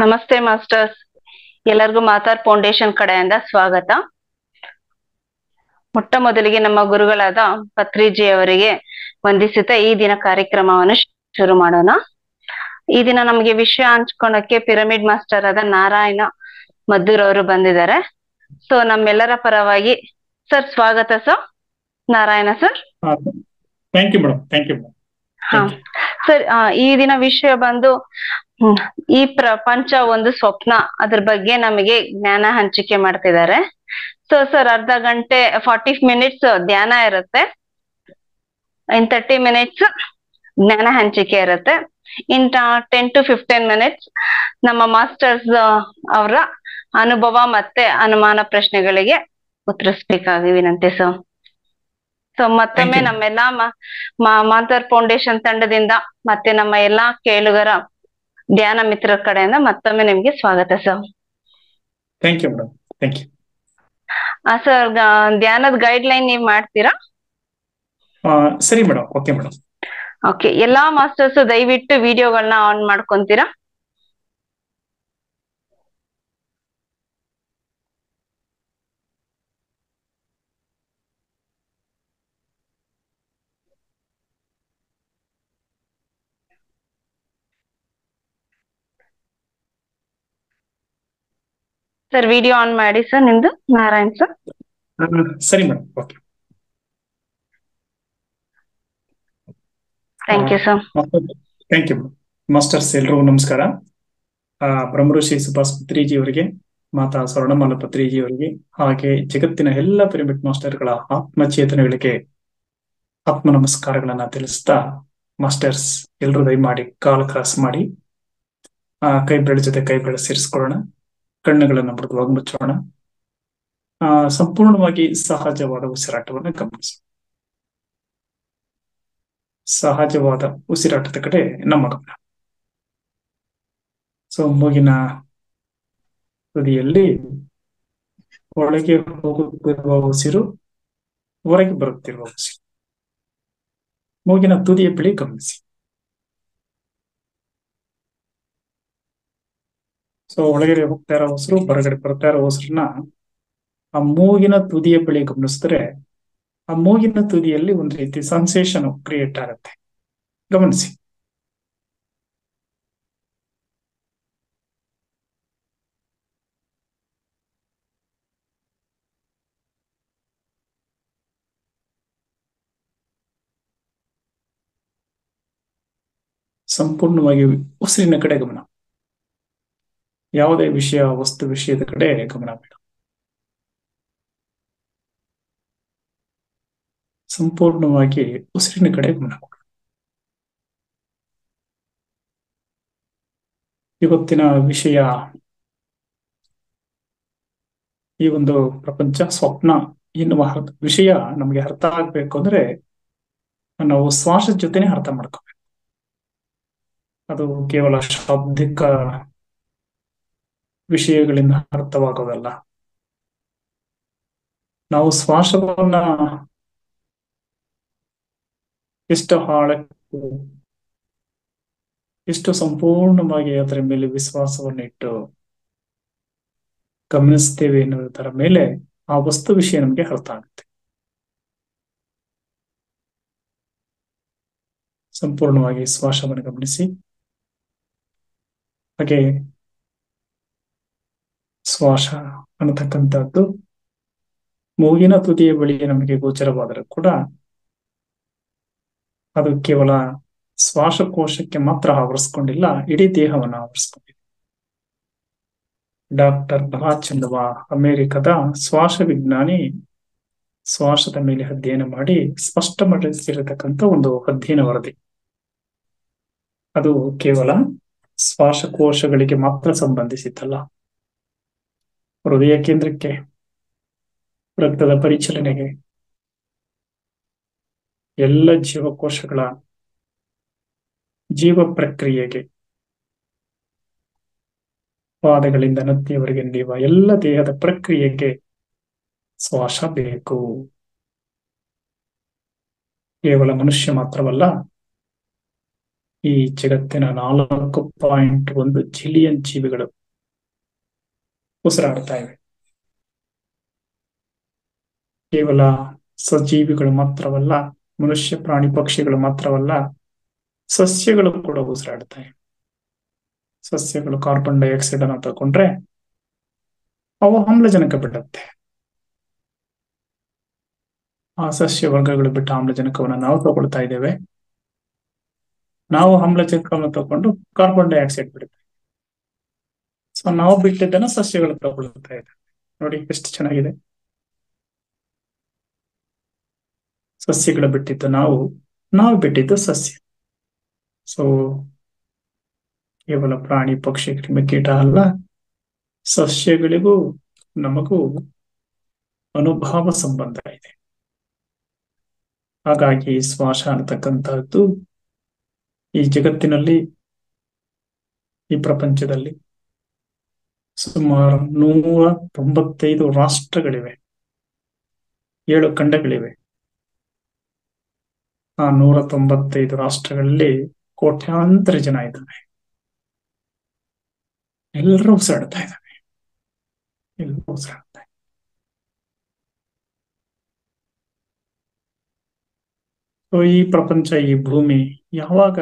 ನಮಸ್ತೆ ಮಾಸ್ಟರ್ಸ್. ಎಲ್ಲರಿಗೂ ಮಾತಾರ್ ಫೌಂಡೇಶನ್ ಕಡೆಯಿಂದ ಸ್ವಾಗತ. ಮೊಟ್ಟ ಮೊದಲಿಗೆ ನಮ್ಮ ಗುರುಗಳಾದ ಪತ್ರಿಜಿ ಅವರಿಗೆ ವಂದಿಸುತ್ತಾ ಈ ದಿನ ಕಾರ್ಯಕ್ರಮವನ್ನು ಶುರು ಮಾಡೋಣ. ಈ ದಿನ ನಮಗೆ ವಿಷಯ ಹಂಚ್ಕೊಳಕ್ಕೆ ಪಿರಮಿಡ್ ಮಾಸ್ಟರ್ ಆದ ನಾರಾಯಣ ಮದ್ದೂರ್ ಅವರು ಬಂದಿದ್ದಾರೆ. ಸೊ ನಮ್ಮೆಲ್ಲರ ಪರವಾಗಿ ಸರ್ ಸ್ವಾಗತ sir. Narayana sir. Thank you madam. Thank you sir, ಈ ದಿನ ವಿಷಯ ಬಂದು ಈ ಪ್ರಪಂಚ ಒಂದು ಸ್ವಪ್ನ, ಅದ್ರ ಬಗ್ಗೆ ನಮಗೆ ಜ್ಞಾನ ಹಂಚಿಕೆ ಮಾಡ್ತಿದ್ದಾರೆ. ಸೊ ಸರ್, ಅರ್ಧ ಗಂಟೆ 40 ಮಿನಿಟ್ಸ್ ಧ್ಯಾನ ಇರುತ್ತೆ, ಇನ್ 30 ಮಿನಿಟ್ಸ್ ಜ್ಞಾನ ಹಂಚಿಕೆ ಇರುತ್ತೆ, ಇನ್ 10 to 15 ಮಿನಿಟ್ಸ್ ನಮ್ಮ ಮಾಸ್ಟರ್ಸ್ ಅವರ ಅನುಭವ ಮತ್ತೆ ಅನುಮಾನ ಪ್ರಶ್ನೆಗಳಿಗೆ ಉತ್ತರಿಸ್ಬೇಕಾಗಿ ವಿನಂತಿ ಸರ್. ಸೊ ಮತ್ತೊಮ್ಮೆ ನಮ್ಮೆಲ್ಲಾ ಮಾತಾರ್ ಫೌಂಡೇಶನ್ ತಂಡದಿಂದ ಮತ್ತೆ ನಮ್ಮ ಎಲ್ಲಾ ಕೇಳುಗರ ಧ್ಯಾನ ಮಿತ್ರರ ಕಡೆಯಿಂದ ಮತ್ತೊಮ್ಮೆ ನಿಮ್ಗೆ ಸ್ವಾಗತ sir. Thank you madam. Thank you sir. ಧ್ಯಾನದ ಗೈಡ್ ಲೈನ್ ನೀವ್ ಮಾಡ್ತೀರಾ? ಸರಿ ಮೇಡಮ್. Okay madam. ಓಕೆ, ಎಲ್ಲಾ ಮಾಸ್ಟರ್ಸ್ ದಯವಿಟ್ಟು ವಿಡಿಯೋಗಳನ್ನ ಆನ್ ಮಾಡ್ಕೊಂತೀರಾ? ಸರ್ ವಿಡಿಯೋ ಆನ್ ಮಾಡಿ ಸರ್ ನಿಮ್ದು, ನಾರಾಯಣ್ ಸರ್. ಸರಿ madam. Okay, thank you sir. Thank you masters. ಎಲ್ರಿಗೂ ನಮಸ್ಕಾರ. ಬ್ರಹ್ಮಋಷಿ ಸುಭಾಷ್ ಪತ್ರಿಜಿ ಅವರಿಗೆ, ಮಾತಾ ಸ್ವರ್ಣಮಾಲ ಪತ್ರಿಜಿ ಅವರಿಗೆ, ಹಾಗೆ ಜಗತ್ತಿನ ಎಲ್ಲ ಪಿರಮಿಡ್ ಮಾಸ್ಟರ್ಗಳ ಆತ್ಮಚೇತನಗಳಿಗೆ ಆತ್ಮ ನಮಸ್ಕಾರಗಳನ್ನ ತಿಳಿಸ್ತಾ, ಮಾಸ್ಟರ್ಸ್ ಎಲ್ರು ದಯಮಾಡಿ ಕಾಲ್ ಕ್ರಾಸ್ ಮಾಡಿ ಕೈ ಬೆರಳ ಜೊತೆ ಕೈ ಬೆರಳ ಸೇರಿಸ್ಕೊಳ್ಳೋಣ, ಕಣ್ಣುಗಳನ್ನು ಮೃದುವಾಗಿ ಮುಚ್ಚೋಣ, ಸಂಪೂರ್ಣವಾಗಿ ಸಹಜವಾದ ಉಸಿರಾಟವನ್ನು ಗಮನಿಸೋಣ. ಸಹಜವಾದ ಉಸಿರಾಟದ ಕಡೆ ನಮ್ಮ ಗಮನ. ಸೊ ಮೂಗಿನ ತುದಿಯಲ್ಲಿ ಒಳಗೆ ಹೋಗುತ್ತಿರುವ ಉಸಿರು, ಹೊರಗೆ ಬರುತ್ತಿರುವ ಉಸಿರು, ಮೂಗಿನ ತುದಿಯ ಬಳಿ ಗಮನಿಸಿ. ಸೊ ಒಳಗಡೆ ಹೋಗ್ತಾ ಇರೋ ಉಸಿರು, ಹೊರಗಡೆ ಬರ್ತಾ ಇರೋ ಉಸಿರನ್ನ ಆ ಮೂಗಿನ ತುದಿಯ ಬಳಿ ಗಮನಿಸಿದ್ರೆ ಆ ಮೂಗಿನ ತುದಿಯಲ್ಲಿ ಒಂದು ರೀತಿ ಸೆನ್ಸೇಷನ್ ಕ್ರಿಯೇಟ್ ಆಗುತ್ತೆ. ಗಮನಿಸಿ. ಸಂಪೂರ್ಣವಾಗಿ ಉಸಿರಿನ ಕಡೆ ಗಮನ, ಯಾವುದೇ ವಿಷಯ ವಸ್ತು ವಿಷಯದ ಕಡೆ ಗಮನ ಬೇಡ. ಸಂಪೂರ್ಣವಾಗಿ ಉಸಿರಿನ ಕಡೆ ಗಮನ ಕೊಡಿ. ಇವತ್ತಿನ ವಿಷಯ, ಈ ಒಂದು ಪ್ರಪಂಚ ಸ್ವಪ್ನ ಎನ್ನುವ ವಿಷಯ ನಮಗೆ ಅರ್ಥ ಆಗ್ಬೇಕು ಅಂದ್ರೆ ನಾವು ಶ್ವಾಸದ ಜೊತೆನೆ ಅರ್ಥ ಮಾಡ್ಕೋಬೇಕು. ಅದು ಕೇವಲ ಶಾಬ್ದಿಕ ವಿಷಯಗಳಿಂದ ಅರ್ಥವಾಗೋದಲ್ಲ. ನಾವು ಶ್ವಾಸವನ್ನ ಎಷ್ಟು ಆಳಕ್ಕೆ, ಎಷ್ಟು ಸಂಪೂರ್ಣವಾಗಿ ಅದರ ಮೇಲೆ ವಿಶ್ವಾಸವನ್ನು ಇಟ್ಟು ಗಮನಿಸ್ತೇವೆ ಎನ್ನುವುದರ ಮೇಲೆ ಆ ವಸ್ತು ವಿಷಯ ನಮಗೆ ಅರ್ಥ ಆಗುತ್ತೆ. ಸಂಪೂರ್ಣವಾಗಿ ಶ್ವಾಸವನ್ನು ಗಮನಿಸಿ. ಹಾಗೆ ಶ್ವಾಸ ಅನ್ನತಕ್ಕಂಥದ್ದು ಮೂಗಿನ ತುದಿಯ ಬಳಿ ನಮಗೆ ಗೋಚರವಾದರೂ ಕೂಡ ಅದು ಕೇವಲ ಶ್ವಾಸಕೋಶಕ್ಕೆ ಮಾತ್ರ ಆವರಿಸ್ಕೊಂಡಿಲ್ಲ, ಇಡೀ ದೇಹವನ್ನು ಆವರಿಸ್ಕೊಂಡಿದೆ. ಡಾಕ್ಟರ್ ಬಹಾಚಂದವ, ಅಮೆರಿಕದ ಶ್ವಾಸ ವಿಜ್ಞಾನಿ, ಶ್ವಾಸದ ಮೇಲೆ ಅಧ್ಯಯನ ಮಾಡಿ ಸ್ಪಷ್ಟಪಡಿಸಿರತಕ್ಕಂಥ ಒಂದು ಅಧ್ಯಯನ ವರದಿ. ಅದು ಕೇವಲ ಶ್ವಾಸಕೋಶಗಳಿಗೆ ಮಾತ್ರ ಸಂಬಂಧಿಸಿದ್ದಲ್ಲ, ಹೃದಯ ಕೇಂದ್ರಕ್ಕೆ, ರಕ್ತದ ಪರಿಚಲನೆಗೆ, ಎಲ್ಲ ಜೀವಕೋಶಗಳ ಜೀವ ಪ್ರಕ್ರಿಯೆಗೆ, ಪಾದಗಳಿಂದ ನತ್ತಿಯವರೆಗೆ ನಡೆಯುವ ಎಲ್ಲ ದೇಹದ ಪ್ರಕ್ರಿಯೆಗೆ ಶ್ವಾಸ ಬೇಕು. ಕೇವಲ ಮನುಷ್ಯ ಮಾತ್ರವಲ್ಲ, ಈ ಜಗತ್ತಿನ 4.1 ಜಿಲಿಯನ್ ಜೀವಿಗಳು ಉಸಿರಾಡ್ತಾ ಇವೆ. ಕೇವಲ ಸಜೀವಿಗಳು ಮಾತ್ರವಲ್ಲ, ಮನುಷ್ಯ ಪ್ರಾಣಿ ಪಕ್ಷಿಗಳು ಮಾತ್ರವಲ್ಲ, ಸಸ್ಯಗಳು ಕೂಡ ಉಸಿರಾಡ್ತಾ ಇವೆ. ಸಸ್ಯಗಳು ಕಾರ್ಬನ್ ಡೈಆಕ್ಸೈಡ್ ಅನ್ನು ತಗೊಂಡ್ರೆ ಅವು ಆಮ್ಲಜನಕ ಬಿಡುತ್ತೆ. ಆ ಸಸ್ಯ ವರ್ಗಗಳು ಬಿಟ್ಟ ಆಮ್ಲಜನಕವನ್ನು ನಾವು ತಗೊಳ್ತಾ ಇದ್ದೇವೆ. ನಾವು ಆಮ್ಲಜನಕವನ್ನು ತಗೊಂಡು ಕಾರ್ಬನ್ ಡೈಆಕ್ಸೈಡ್ ಬಿಡುತ್ತೆ. ಸೊ ನಾವು ಬಿಟ್ಟಿದ್ದನ್ನು ಸಸ್ಯಗಳು ತಗೊಳ್ತಾ ಇದೆ. ನೋಡಿ ಎಷ್ಟು ಚೆನ್ನಾಗಿದೆ. ಸಸ್ಯಗಳು ಬಿಟ್ಟಿದ್ದು ನಾವು ಬಿಟ್ಟಿದ್ದು ಸಸ್ಯ. ಸೊ ಕೇವಲ ಪ್ರಾಣಿ ಪಕ್ಷಿ ಕ್ರಿಮಿಕೀಟ ಅಲ್ಲ, ಸಸ್ಯಗಳಿಗೂ ನಮಗೂ ಅನುಭವ ಸಂಬಂಧ ಇದೆ. ಹಾಗಾಗಿ ಶ್ವಾಸ ಅನ್ನತಕ್ಕಂತಹದ್ದು ಈ ಜಗತ್ತಿನಲ್ಲಿ, ಈ ಪ್ರಪಂಚದಲ್ಲಿ ಸುಮಾರು 195 ರಾಷ್ಟ್ರಗಳಿವೆ, 7 ಖಂಡಗಳಿವೆ. ಆ 195 ರಾಷ್ಟ್ರಗಳಲ್ಲಿ ಕೋಟ್ಯಾಂತರ ಜನ ಇದ್ದಾರೆ. ಎಲ್ಲರೂ ಉಸಿರಾಡ್ತಾ ಇದ್ದಾರೆ. ಎಲ್ಲರೂ ಉಸಿರಾಡ್ತಾ ಇದ್ದಾರೆ. ಈ ಪ್ರಪಂಚ, ಈ ಭೂಮಿ ಯಾವಾಗ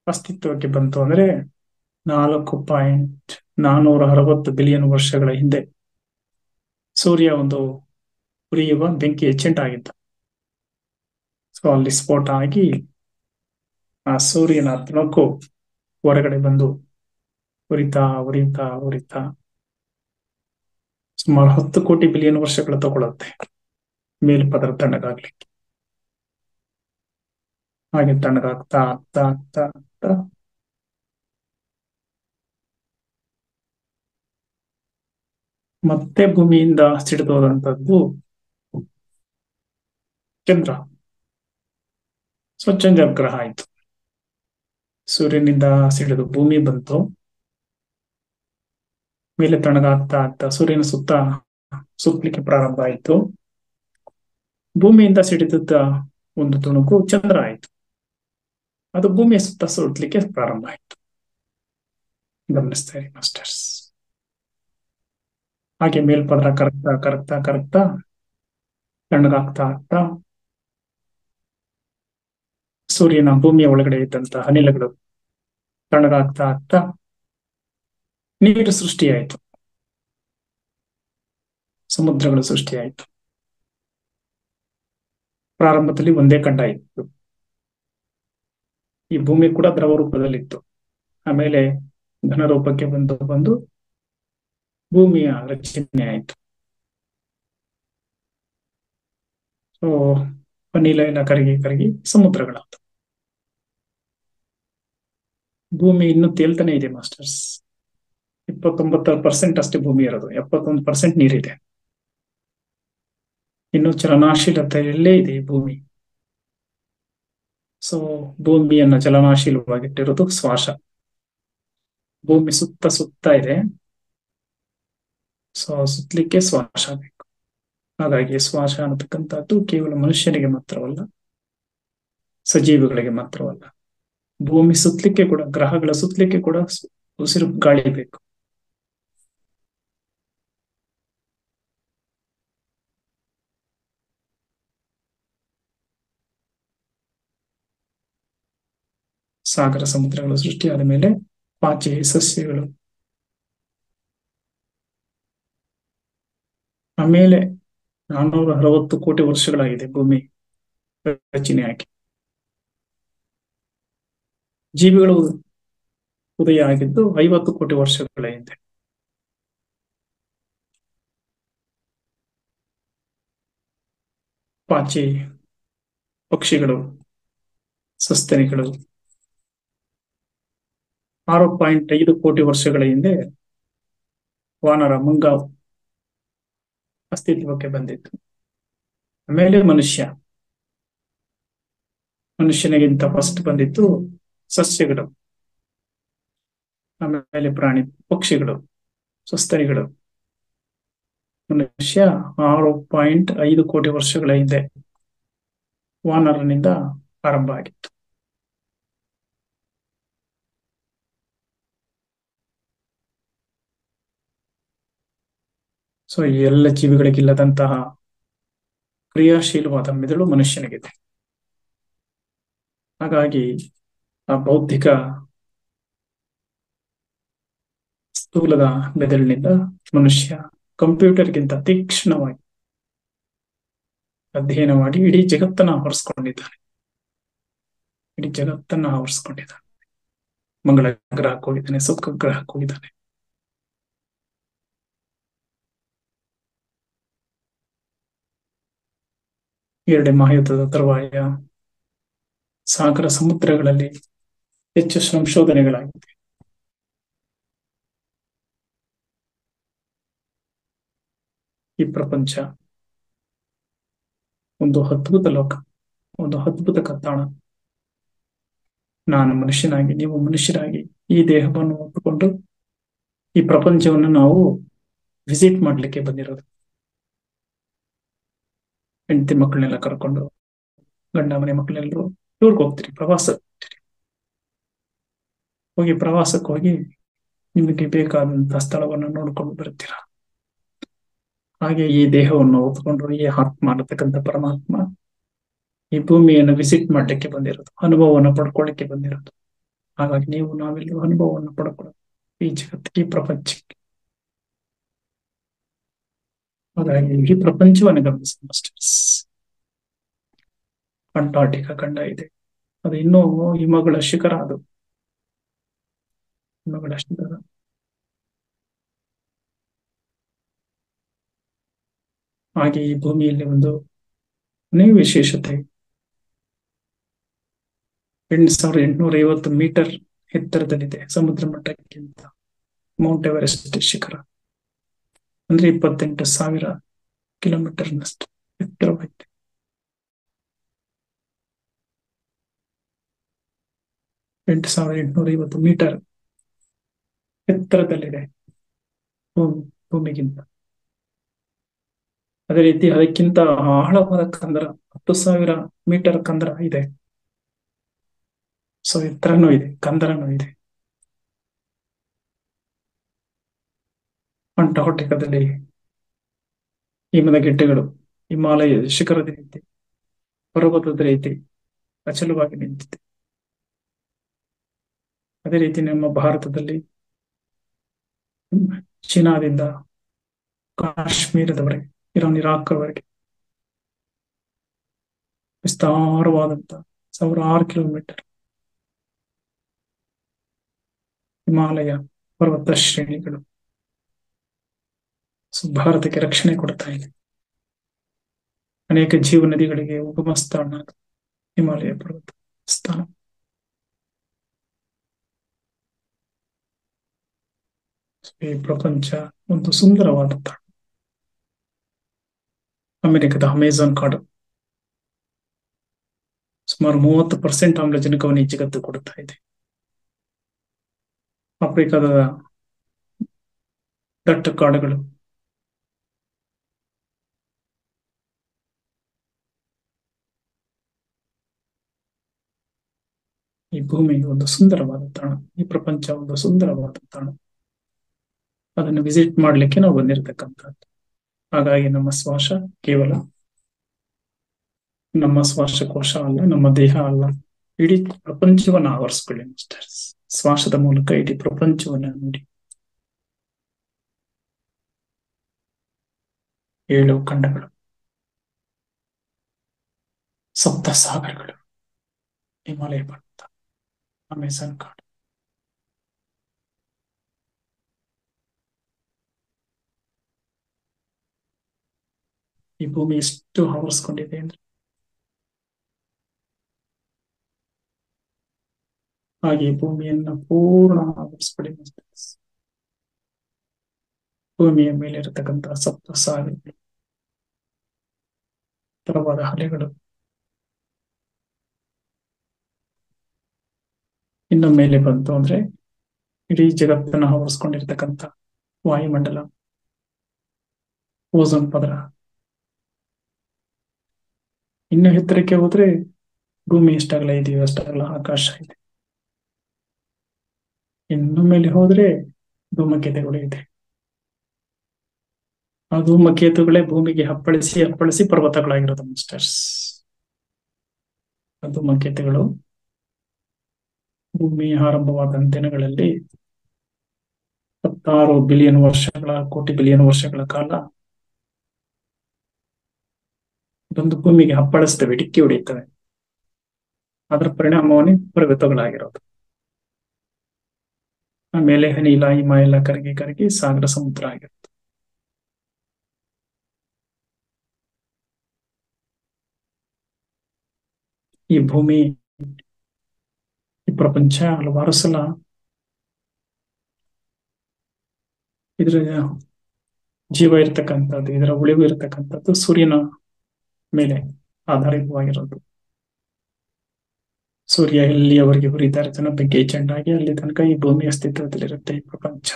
ಅಸ್ತಿತ್ವಕ್ಕೆ ಬಂತು ಅಂದ್ರೆ 4.460 ಬಿಲಿಯನ್ ವರ್ಷಗಳ ಹಿಂದೆ ಸೂರ್ಯ ಒಂದು ಉರಿಯುವ ಬೆಂಕಿ ಎಚ್ಚೆಂಟ್ ಆಗಿದ್ದ. ಸೊ ಅಲ್ಲಿ ಸ್ಫೋಟ ಆಗಿ ಆ ಸೂರ್ಯನ ತುಣುಕು ಹೊರಗಡೆ ಬಂದು ಉರಿತಾ ಉರಿತಾ ಉರಿತಾ ಸುಮಾರು 10 ಕೋಟಿ ಬಿಲಿಯನ್ ವರ್ಷಗಳು ತಗೊಳುತ್ತೆ ಮೇಲ್ಪದರ ತಣ್ಣಗಾಗ್ಲಿಕ್ಕೆ. ಹಾಗೆ ತಣ್ಣಗಾಗ್ತಾ ಆಗ್ತಾ ಆಗ್ತಾ ಆಗ್ತಾ ಮತ್ತೆ ಭೂಮಿಯಿಂದ ಸಿಡಿದೋದಂಥದ್ದು ಚಂದ್ರ. ಸೊ ಚಂದ್ರ ಗ್ರಹ ಆಯ್ತು. ಸೂರ್ಯನಿಂದ ಸಿಡಿದು ಭೂಮಿ ಬಂತು. ಮೇಲೆ ತಣ್ಣಗಾಗ್ತಾ ಆಗ್ತಾ ಸೂರ್ಯನ ಸುತ್ತಲಿಕ್ಕೆ ಪ್ರಾರಂಭ ಆಯಿತು. ಭೂಮಿಯಿಂದ ಸಿಡಿದ ಒಂದು ತುಣುಕು ಚಂದ್ರ ಆಯಿತು. ಅದು ಭೂಮಿಯ ಸುತ್ತ ಸುತ್ತಲಿಕ್ಕೆ ಪ್ರಾರಂಭ ಆಯಿತು. ಗಮನಿಸ್ತಾ ಇರಿ ಮಾಸ್ಟರ್ಸ್. ಹಾಗೆ ಮೇಲ್ಪದರ ಕರಗ್ತಾ ಕರಗ್ತಾ ಕರಗ್ತಾ ತಣ್ಣಗಾಗ್ತಾ ಆಗ್ತಾ ಸೂರ್ಯನ ಭೂಮಿಯ ಒಳಗಡೆ ಇದ್ದಂತ ಅನಿಲಗಳು ತಣ್ಣಗಾಗ್ತಾ ಆಗ್ತಾ ನೀರು ಸೃಷ್ಟಿಯಾಯಿತು. ಸಮುದ್ರಗಳು ಸೃಷ್ಟಿಯಾಯಿತು. ಪ್ರಾರಂಭದಲ್ಲಿ ಒಂದೇ ಖಂಡ ಇತ್ತು. ಈ ಭೂಮಿ ಕೂಡ ದ್ರವ ರೂಪದಲ್ಲಿತ್ತು. ಆಮೇಲೆ ಘನ ರೂಪಕ್ಕೆ ಬಂದು ಭೂಮಿಯ ರಚನೆ ಆಯಿತು. ಸೊ ಅನಿಲ ಎಲ್ಲ ಕರಗಿ ಸಮುದ್ರಗಳಾಯ್ತು. ಭೂಮಿ ಇನ್ನೂ ತೇಲ್ತಾನೆ ಇದೆ ಮಾಸ್ಟರ್ಸ್. 29% ಅಷ್ಟೇ ಭೂಮಿ ಇರೋದು, 71% ನೀರಿದೆ. ಇನ್ನು ಚಲನಾಶೀಲತೆಯಲ್ಲೇ ಇದೆ ಈ ಭೂಮಿ. ಸೊ ಭೂಮಿಯನ್ನ ಚಲನಾಶೀಲವಾಗಿಟ್ಟಿರೋದು ಶ್ವಾಸ. ಭೂಮಿ ಸುತ್ತ ಇದೆ. ಸೊ ಸುತ್ತಲಿಕ್ಕೆ ಶ್ವಾಸ ಬೇಕು. ಹಾಗಾಗಿ ಶ್ವಾಸ ಅನ್ನತಕ್ಕಂಥದ್ದು ಕೇವಲ ಮನುಷ್ಯನಿಗೆ ಮಾತ್ರವಲ್ಲ, ಸಜೀವಿಗಳಿಗೆ ಮಾತ್ರವಲ್ಲ, ಭೂಮಿ ಸುತ್ತಲಿಕ್ಕೆ ಕೂಡ, ಗ್ರಹಗಳ ಸುತ್ತಲಿಕ್ಕೆ ಕೂಡ ಉಸಿರು ಗಾಳಿ ಬೇಕು. ಸಾಗರ ಸಮುದ್ರಗಳು ಸೃಷ್ಟಿಯಾದ ಮೇಲೆ ಪಾಚಿ ಸಸ್ಯಗಳು, ಆಮೇಲೆ 460 ಕೋಟಿ ವರ್ಷಗಳಾಗಿದೆ ಭೂಮಿ ರಚನೆಯಾಗಿ. ಜೀವಿಗಳು ಉದಯ ಆಗಿದ್ದು 50 ಕೋಟಿ ವರ್ಷಗಳ ಹಿಂದೆ. ಪಾಚಿ ಪಕ್ಷಿಗಳು, ಸಸ್ತನಿಗಳು 6.5 ಕೋಟಿ ವರ್ಷಗಳ ಹಿಂದೆ ವಾನರ ಮುಂಗಾವು ಅಸ್ತಿತ್ವಕ್ಕೆ ಬಂದಿತ್ತು. ಆಮೇಲೆ ಮನುಷ್ಯನಿಗಿಂತ ಫಸ್ಟ್ ಬಂದಿತ್ತು ಸಸ್ಯಗಳು, ಆಮೇಲೆ ಪ್ರಾಣಿ ಪಕ್ಷಿಗಳು, ಸಸ್ತನಿಗಳು. ಮನುಷ್ಯ 6.5 ಕೋಟಿ ವರ್ಷಗಳ ಹಿಂದೆ ವಾನರನಿಂದ ಆರಂಭ ಆಗಿತ್ತು. ಸೊ ಈ ಎಲ್ಲ ಜೀವಿಗಳಿಗಿಲ್ಲದಂತಹ ಕ್ರಿಯಾಶೀಲವಾದ ಮೆದುಳು ಮನುಷ್ಯನಿಗಿದೆ. ಹಾಗಾಗಿ ಆ ಬೌದ್ಧಿಕ ಸ್ಥೂಲದ ಮೆದುಳಿನಿಂದ ಮನುಷ್ಯ ಕಂಪ್ಯೂಟರ್ಗಿಂತ ತೀಕ್ಷ್ಣವಾಗಿ ಅಧ್ಯಯನ ಮಾಡಿ ಇಡೀ ಜಗತ್ತನ್ನ ಆವರಿಸ್ಕೊಂಡಿದ್ದಾನೆ. ಇಡೀ ಜಗತ್ತನ್ನ ಆವರಿಸ್ಕೊಂಡಿದ್ದಾನೆ. ಮಂಗಳ ಗ್ರಹಕ್ಕೆ ಹೋಗಿದ್ದಾನೆ, ಸುಖ ಗ್ರಹಕ್ಕೆ ಹೋಗಿದ್ದಾನೆ. ಎರಡನೇ ಮಹಾಯುದ್ಧದ ತರುವಾಯ ಸಾಗರ ಸಮುದ್ರಗಳಲ್ಲಿ ಹೆಚ್ಚು ಸಂಶೋಧನೆಗಳಾಗಿದೆ. ಈ ಪ್ರಪಂಚ ಒಂದು ಅದ್ಭುತ ಲೋಕ, ಒಂದು ಅದ್ಭುತ ಕತ್ತಾಣ. ನಾನು ಮನುಷ್ಯನಾಗಿ, ನೀವು ಮನುಷ್ಯರಾಗಿ ಈ ದೇಹವನ್ನು ಒಪ್ಪಿಕೊಂಡು ಈ ಪ್ರಪಂಚವನ್ನು ನಾವು ವಿಸಿಟ್ ಮಾಡ್ಲಿಕ್ಕೆ ಬಂದಿರೋದು. ಹೆಂಡತಿ ಮಕ್ಕಳನ್ನೆಲ್ಲ ಕರ್ಕೊಂಡು, ಗಂಡ ಮನೆ ಮಕ್ಕಳೆಲ್ಲರೂ ಟೂರ್ಗೆ ಹೋಗ್ತೀರಿ, ಪ್ರವಾಸ ಹೋಗಿ, ಪ್ರವಾಸಕ್ಕೆ ಹೋಗಿ ನಿಮಗೆ ಬೇಕಾದಂತಹ ಸ್ಥಳವನ್ನು ನೋಡ್ಕೊಂಡು ಬರ್ತೀರ. ಹಾಗೆ ಈ ದೇಹವನ್ನು ಒಪ್ಪಿಕೊಂಡು ಈ ಆತ್ಮ ಅನ್ನತಕ್ಕಂಥ ಪರಮಾತ್ಮ ಈ ಭೂಮಿಯನ್ನು ವಿಸಿಟ್ ಮಾಡ್ಲಿಕ್ಕೆ ಬಂದಿರೋದು, ಅನುಭವವನ್ನು ಪಡ್ಕೊಳ್ಳಿಕ್ಕೆ ಬಂದಿರೋದು. ಹಾಗಾಗಿ ನೀವು ನಾವೆಲ್ಲರೂ ಅನುಭವವನ್ನು ಪಡ್ಕೊಳ್ಳೋದು ಈ ಜಗತ್ತಿಗೆ, ಈ ಪ್ರಪಂಚಕ್ಕೆ. ಹಾಗಾಗಿ ಈ ಪ್ರಪಂಚವನ್ನು ಗಮನಿಸಿ ಮಾಸ್ಟರ್ಸ್. ಅಂಟಾರ್ಟಿಕಾ ಖಂಡ ಇದೆ, ಅದು ಇನ್ನೂ ಹಿಮಗಳ ಶಿಖರ, ಅದು ಹಿಮಗಳ ಶಿಖರ. ಹಾಗೆ ಈ ಭೂಮಿಯಲ್ಲಿ ಒಂದು ವಿಶೇಷತೆ, 8,850 ಮೀಟರ್ ಎತ್ತರದಲ್ಲಿದೆ ಸಮುದ್ರ ಮಟ್ಟಕ್ಕಿಂತ ಮೌಂಟ್ ಎವರೆಸ್ಟ್ ಶಿಖರ. ಅಂದ್ರೆ 28,000 ಕಿಲೋಮೀಟರ್ನಷ್ಟು ಎತ್ತರವಾಗಿದೆ. ಮೀಟರ್ ಎತ್ತರದಲ್ಲಿದೆ ಭೂಮಿಗಿಂತ. ಅದೇ ರೀತಿ ಅದಕ್ಕಿಂತ ಆಳವಾದ ಕಂದರ 10,000 ಮೀಟರ್ ಕಂದರ ಇದೆ. ಸೊ ಎತ್ತರನೂ ಇದೆ, ಕಂದರನೂ ಇದೆ. ಅಂಟಾರ್ಟಿಕಾದಲ್ಲಿ ಹಿಮದ ಗೆಡ್ಡೆಗಳು ಹಿಮಾಲಯ ಶಿಖರದ ರೀತಿ, ಪರ್ವತದ ರೀತಿ ಅಚಲವಾಗಿ ನಿಂತಿದೆ. ಅದೇ ರೀತಿ ನಮ್ಮ ಭಾರತದಲ್ಲಿ ಚೀನಾದಿಂದ ಕಾಶ್ಮೀರದವರೆಗೆ, ಇರಾನ್ ಇರಾಕ್ವರೆಗೆ ವಿಸ್ತಾರವಾದಂತ 1,000 ಕಿಲೋಮೀಟರ್ ಹಿಮಾಲಯ ಪರ್ವತ ಶ್ರೇಣಿಗಳು ಭಾರತಕ್ಕೆ ರಕ್ಷಣೆ ಕೊಡ್ತಾ ಇದೆ. ಅನೇಕ ಜೀವ ನದಿಗಳಿಗೆ ಉಗಮ ಸ್ಥಾನ ಹಿಮಾಲಯ ಪರ್ವತ ಸ್ಥಾನ. ಈ ಪ್ರಪಂಚ ಒಂದು ಸುಂದರವಾದ ತಾಣ. ಅಮೆರಿಕದ ಅಮೆಜಾನ್ ಕಾಡು ಸುಮಾರು 30% ಆಮ್ಲಜನಕವನ್ನು ಈ ಜಗತ್ತು ಕೊಡುತ್ತಾ ಇದೆ. ಆಫ್ರಿಕಾದ ದಟ್ಟ ಕಾಡುಗಳು ಈ ಭೂಮಿ ಒಂದು ಸುಂದರವಾದ ತಾಣ, ಈ ಪ್ರಪಂಚ ಒಂದು ಸುಂದರವಾದ ತಾಣ. ಅದನ್ನು ವಿಸಿಟ್ ಮಾಡ್ಲಿಕ್ಕೆ ನಾವು ಬಂದಿರತಕ್ಕಂಥದ್ದು. ಹಾಗಾಗಿ ನಮ್ಮ ಶ್ವಾಸ ಕೇವಲ ನಮ್ಮ ಶ್ವಾಸಕೋಶ ಅಲ್ಲ, ನಮ್ಮ ದೇಹ ಅಲ್ಲ, ಇಡೀ ಪ್ರಪಂಚವನ್ನು ಆವರಿಸ್ಕೊಳ್ಳಿ ಮಾಸ್ಟರ್ಸ್. ಶ್ವಾಸದ ಮೂಲಕ ಇಡೀ ಪ್ರಪಂಚವನ್ನ ನೋಡಿ. 7 ಖಂಡಗಳು, 7 ಸಾಗರಗಳು, ಹಿಮಾಲಯ ಪರ್ವತ, ಅಮೆಜಾನ್ ಕಾಡು. ಈ ಭೂಮಿ ಎಷ್ಟು ಆವರಿಸ್ಕೊಂಡಿದೆ ಅಂದ್ರೆ, ಹಾಗೆ ಭೂಮಿಯನ್ನ ಪೂರ್ಣ ಆವರಿಸ್ಕೊಳ್ಳಿ ಮಾಸ್ಟರ್ಸ್. ಭೂಮಿಯ ಮೇಲೆ ಇರತಕ್ಕಂತಹ 7 ಸಾಗರಗಳು, ತರವಾದ ಅಲೆಗಳು, ಇನ್ನು ಮೇಲೆ ಬಂತು ಅಂದ್ರೆ ಇಡೀ ಜಗತ್ತನ್ನು ಆವರಿಸ್ಕೊಂಡಿರ್ತಕ್ಕಂಥ ವಾಯುಮಂಡಲ, ಓಝೋನ್ ಪದರ. ಇನ್ನು ಎತ್ತರಕ್ಕೆ ಹೋದ್ರೆ ಭೂಮಿ ಎಷ್ಟಾಗಲ್ಲ ಇದೆಯೋ ಅಷ್ಟಾಗಲ್ಲ ಆಕಾಶ ಇದೆ. ಇನ್ನು ಮೇಲೆ ಹೋದ್ರೆ ಧೂಮಕೇತುಗಳು ಇದೆ. ಆ ಧೂಮಕೇತುಗಳೇ ಭೂಮಿಗೆ ಅಪ್ಪಳಿಸಿ ಅಪ್ಪಳಿಸಿ ಪರ್ವತಗಳಾಗಿರೋದು ಮಾಸ್ಟರ್ಸ್. ಆ ಧೂಮಕೇತುಗಳು ಭೂಮಿ ಆರಂಭವಾದ ದಿನಗಳಲ್ಲಿ 16 ಬಿಲಿಯನ್ ವರ್ಷಗಳ, ಕೋಟಿ ಬಿಲಿಯನ್ ವರ್ಷಗಳ ಕಾಲ ಬಂದು ಭೂಮಿಗೆ ಅಪ್ಪಳಿಸ್ತವೆ, ಡಿಕ್ಕಿ ಹೊಡೆಯುತ್ತವೆ. ಅದರ ಪರಿಣಾಮವನ್ನೇ ಪರ್ವತಗಳಾಗಿರೋದು. ಆಮೇಲೆ ನೀಲ ಹಿಮ ಎಲ್ಲ ಕರಗಿ ಕರಗಿ ಸಾಗರ ಸಮುದ್ರ ಆಗಿರುತ್ತೆ. ಈ ಭೂಮಿ, ಈ ಪ್ರಪಂಚ ಹಲವಾರು ಸಲ ಇದರ ಜೀವ ಇರ್ತಕ್ಕಂಥದ್ದು, ಇದರ ಉಳಿವು ಇರತಕ್ಕಂಥದ್ದು ಸೂರ್ಯನ ಮೇಲೆ ಆಧಾರಿತವಾಗಿರೋದು. ಸೂರ್ಯ ಎಲ್ಲಿಯವರೆಗೆ ಹುರಿತಾ ಇರ್ತಾನೆ ಬೆಂಕಿ ಚೆಂಡಾಗಿ, ಅಲ್ಲಿ ತನಕ ಈ ಭೂಮಿ ಅಸ್ತಿತ್ವದಲ್ಲಿರುತ್ತೆ. ಈ ಪ್ರಪಂಚ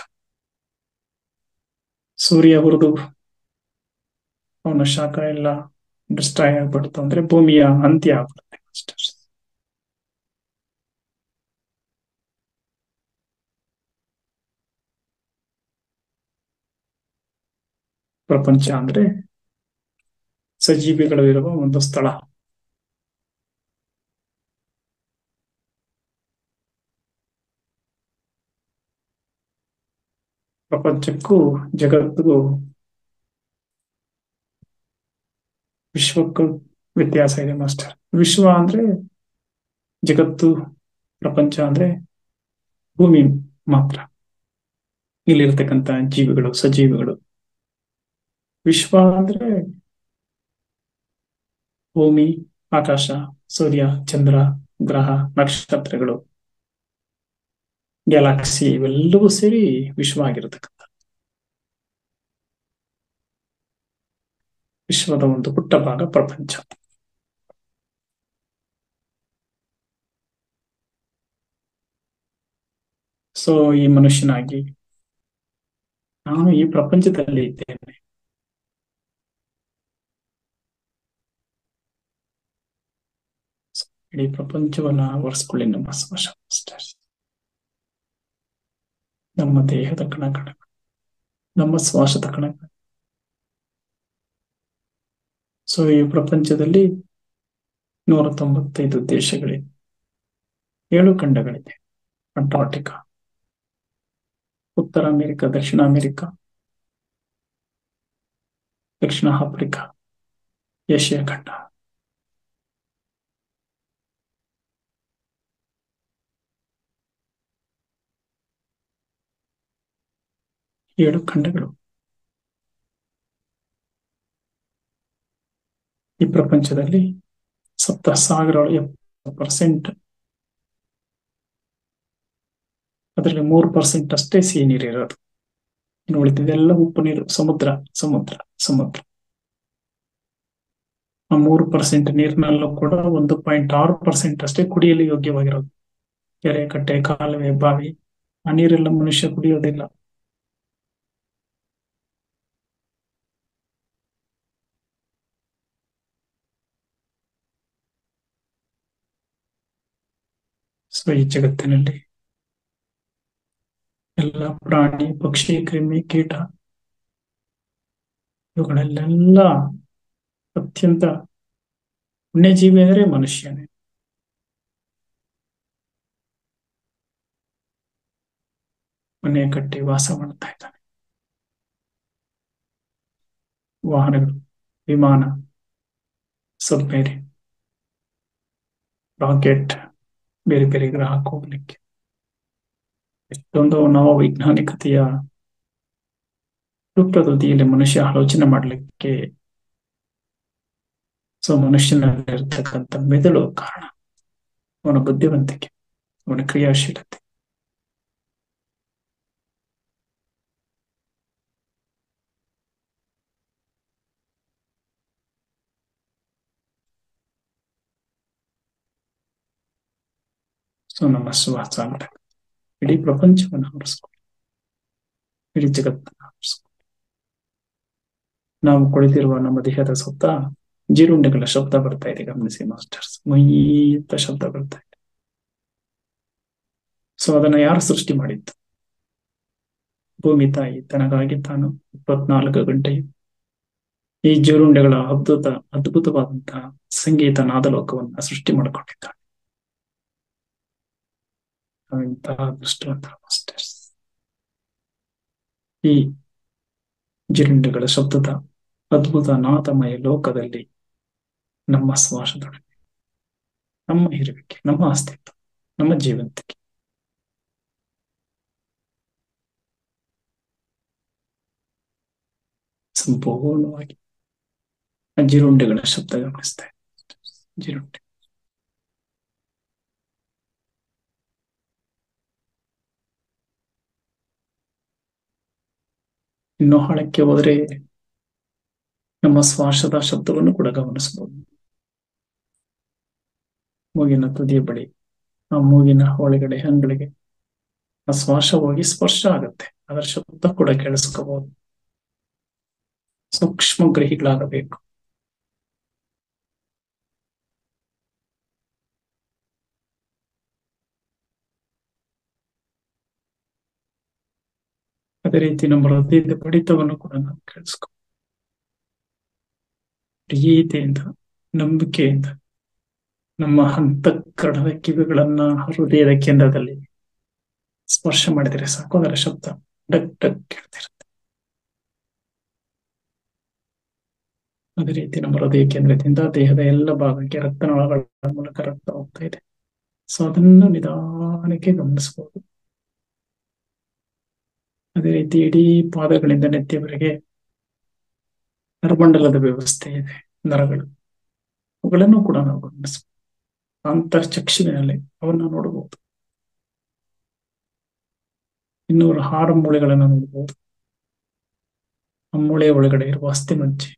ಸೂರ್ಯ ಹುರಿದು ಅವನ ಶಾಖ ಎಲ್ಲ ಡಿಸ್ಟ್ರಾಯ್ ಆಗ್ಬಿಡ್ತು ಅಂದ್ರೆ ಭೂಮಿಯ ಅಂತ್ಯ ಆಗ್ಬಿಡುತ್ತೆ ಮಾಸ್ಟರ್ಸ್. ಪ್ರಪಂಚ ಅಂದ್ರೆ ಸಜೀವಿಗಳು ಇರುವ ಒಂದು ಸ್ಥಳ. ಪ್ರಪಂಚಕ್ಕೂ ಜಗತ್ತಿಗೂ, ವಿಶ್ವಕ್ಕೂ ವ್ಯತ್ಯಾಸ ಇದೆ ಮಾಸ್ಟರ್. ವಿಶ್ವ ಅಂದ್ರೆ ಜಗತ್ತು, ಪ್ರಪಂಚ ಅಂದ್ರೆ ಭೂಮಿ ಮಾತ್ರ, ಇಲ್ಲಿರ್ತಕ್ಕಂಥ ಜೀವಿಗಳು, ಸಜೀವಿಗಳು. ವಿಶ್ವ ಅಂದ್ರೆ ಭೂಮಿ, ಆಕಾಶ, ಸೂರ್ಯ, ಚಂದ್ರ, ಗ್ರಹ, ನಕ್ಷತ್ರಗಳು, ಗ್ಯಾಲಾಕ್ಸಿ ಇವೆಲ್ಲವೂ ಸೇರಿ ವಿಶ್ವ ಆಗಿರತಕ್ಕಂಥ ವಿಶ್ವದ ಒಂದು ಪುಟ್ಟ ಭಾಗ ಪ್ರಪಂಚ. ಸೊ ಈ ಮನುಷ್ಯನಾಗಿ ನಾನು ಈ ಪ್ರಪಂಚದಲ್ಲಿ ಇದ್ದೇನೆ. ಇಡೀ ಪ್ರಪಂಚವನ್ನ ಆವರಿಸ್ಕೊಳ್ಳಿ ನಮ್ಮ ಶ್ವಾಸ ಮಾಸ್ಟರ್ಸ್. ನಮ್ಮ ದೇಹದ ಕಣಗಳು, ನಮ್ಮ ಶ್ವಾಸದ ಕಣಗಳು. ಸೊ ಈ ಪ್ರಪಂಚದಲ್ಲಿ 195 ದೇಶಗಳಿವೆ, 7 ಖಂಡಗಳಿವೆ. ಅಂಟಾರ್ಟಿಕಾ, ಉತ್ತರ ಅಮೆರಿಕ, ದಕ್ಷಿಣ ಅಮೆರಿಕ, ದಕ್ಷಿಣ ಆಫ್ರಿಕಾ, ಏಷ್ಯಾ ಖಂಡ. ಏಳು ಖಂಡಗಳು. ಈ ಪ್ರಪಂಚದಲ್ಲಿ 70,000% ಅದರಲ್ಲಿ 3% ಅಷ್ಟೇ ಸಿಹಿ ನೀರಿರೋದು. ಇನ್ನು ಉಳಿದಿದೆಲ್ಲ ಉಪ್ಪು ನೀರು, ಸಮುದ್ರ ಸಮುದ್ರ ಸಮುದ್ರ. ಆ 3% ನೀರಿನಲ್ಲೂ ಕೂಡ 1.6% ಅಷ್ಟೇ ಕುಡಿಯಲು ಯೋಗ್ಯವಾಗಿರೋದು. ಕೆರೆ, ಕಟ್ಟೆ, ಕಾಲುವೆ, ಬಾವಿ, ಆ ನೀರೆಲ್ಲ ಮನುಷ್ಯ ಕುಡಿಯೋದಿಲ್ಲ. ಸೊ ಈ ಜಗತ್ತಿನಲ್ಲಿ ಎಲ್ಲ ಪ್ರಾಣಿ, ಪಕ್ಷಿ, ಕ್ರಿಮಿ, ಕೀಟ ಇವುಗಳಲ್ಲೆಲ್ಲ ಅತ್ಯಂತ ಪುಣ್ಯಜೀವಿ ಅಂದರೆ ಮನುಷ್ಯನೇ. ಮನೆ ಕಟ್ಟಿ ವಾಸ ಮಾಡ್ತಾ ಇದ್ದಾನೆ. ವಾಹನಗಳು, ವಿಮಾನ, ಸಬ್ಮೇರಿನ್, ರಾಕೆಟ್, ಬೇರೆ ಬೇರೆ ಗ್ರಹಕ್ಕೆ ಹೋಗ್ಲಿಕ್ಕೆ ಎಷ್ಟೊಂದು ನವ ವೈಜ್ಞಾನಿಕತೆಯ ಪ್ರಗತಿಯಲ್ಲಿ ಮನುಷ್ಯ ಆಲೋಚನೆ ಮಾಡಲಿಕ್ಕೆ. ಸೊ ಮನುಷ್ಯನಲ್ಲಿರ್ತಕ್ಕಂಥ ಮೆದುಳು ಕಾರಣ, ಅವನ ಬುದ್ಧಿವಂತಿಕೆ, ಅವನ ಕ್ರಿಯಾಶೀಲತೆ. ಸೊ ನಮ್ಮ ಶ್ವಾಸ ಇಡೀ ಪ್ರಪಂಚವನ್ನು ಆವರಿಸ್ಕೊಳ್ಳಿ, ಇಡೀ ಜಗತ್ತನ್ನು ಆವರಿಸ್ಕೊಳ್ಳಿ. ನಾವು ಕುಳಿತಿರುವ ನಮ್ಮ ದೇಹದ ಸುತ್ತ ಜೀರುಂಡೆಗಳ ಶಬ್ದ ಬರ್ತಾ ಇದೆ, ಗಮನಿಸಿ ಮಾಸ್ಟರ್ಸ್. ಮೊಯ್ಯಂತ ಶಬ್ದ ಬರ್ತಾ ಇದೆ. ಸೊ ಅದನ್ನ ಯಾರು ಸೃಷ್ಟಿ ಮಾಡಿದ್ದು? ಭೂಮಿ ತಾಯಿ ತನಗಾಗಿ ತಾನು 24 ಗಂಟೆಯು ಈ ಜೀರುಂಡೆಗಳ ಅದ್ಭುತವಾದಂತಹ ಸಂಗೀತ ನಾದಲೋಕವನ್ನ ಸೃಷ್ಟಿ ಮಾಡಿಕೊಂಡಿದ್ದಾನೆ. ಇಂತಹ ಅದೃಷ್ಟವಂತ ಮಾಸ್ಟರ್ಸ್. ಈ ಜಿರುಂಡೆಗಳ ಶಬ್ದದ ಅದ್ಭುತ ನಾದಮಯ ಲೋಕದಲ್ಲಿ ನಮ್ಮ ಶ್ವಾಸದೊಡನೆ, ನಮ್ಮ ಇರುವಿಕೆ, ನಮ್ಮ ಅಸ್ತಿತ್ವ, ನಮ್ಮ ಜೀವಂತಿಕೆ ಸಂಪೂರ್ಣವಾಗಿ ಜಿರುಂಡೆಗಳ ಶಬ್ದ ಗಮನಿಸ್ತಾ ಇದೆ. ಜಿರುಂಡೆ ಇನ್ನು ಆಳಕ್ಕೆ ಹೋದರೆ ನಮ್ಮ ಶ್ವಾಸದ ಶಬ್ದವನ್ನು ಕೂಡ ಗಮನಿಸಬಹುದು. ಮೂಗಿನ ತುದಿಯ ಬಳಿ, ಆ ಮೂಗಿನ ಒಳಗಡೆ ಹಂಗಳಿಗೆ ಆ ಶ್ವಾಸ ಹೋಗಿ ಸ್ಪರ್ಶ ಆಗುತ್ತೆ, ಅದರ ಶಬ್ದ ಕೂಡ ಕೇಳಿಸ್ಕೋಬಹುದು. ಸೂಕ್ಷ್ಮ ಗ್ರಹಿಗಳಾಗಬೇಕು. ಅದೇ ರೀತಿ ನಮ್ಮ ಹೃದಯದ ಬಡಿತವನ್ನು ಕೂಡ ನಾವು ಕೇಳಿಸ್ಕೊ, ಪ್ರೀತಿಯಿಂದ, ನಂಬಿಕೆಯಿಂದ ನಮ್ಮ ಅಂತಃಕರಣದ ಕಿವಿಗಳನ್ನ ಹೃದಯದ ಕೇಂದ್ರದಲ್ಲಿ ಸ್ಪರ್ಶ ಮಾಡಿದರೆ ಸಾಕು, ಅದರ ಶಬ್ದ ಡಕ್ ಡಕ್ ಕೇಳ್ತಿರುತ್ತೆ. ಅದೇ ರೀತಿ ನಮ್ಮ ಹೃದಯ ಕೇಂದ್ರದಿಂದ ದೇಹದ ಎಲ್ಲ ಭಾಗಕ್ಕೆ ರಕ್ತನಾಳಗಳ ಮೂಲಕ ರಕ್ತ ಹೋಗ್ತಾ ಇದೆ. ಸೊ ಅದನ್ನು ನಿಧಾನಕ್ಕೆ ಗಮನಿಸಬಹುದು. ಅದೇ ರೀತಿ ಇಡೀ ಪಾದಗಳಿಂದ ನೆತ್ತಿಯವರೆಗೆ ನರಮಂಡಲದ ವ್ಯವಸ್ಥೆ ಇದೆ, ನರಗಳು, ಅವುಗಳನ್ನು ಕೂಡ ನಾವು ಗಮನಿಸಬಹುದು. ಅಂತರ್ಚಕ್ಷುವಿನಲ್ಲಿ ಅವನ್ನ ನೋಡಬಹುದು. ಇನ್ನು 6 ಮೂಳೆಗಳನ್ನು ನೋಡಬಹುದು. ಆ ಮೂಳೆಯ ಒಳಗಡೆ ಇರುವ ಅಸ್ಥಿಮಜ್ಜೆ,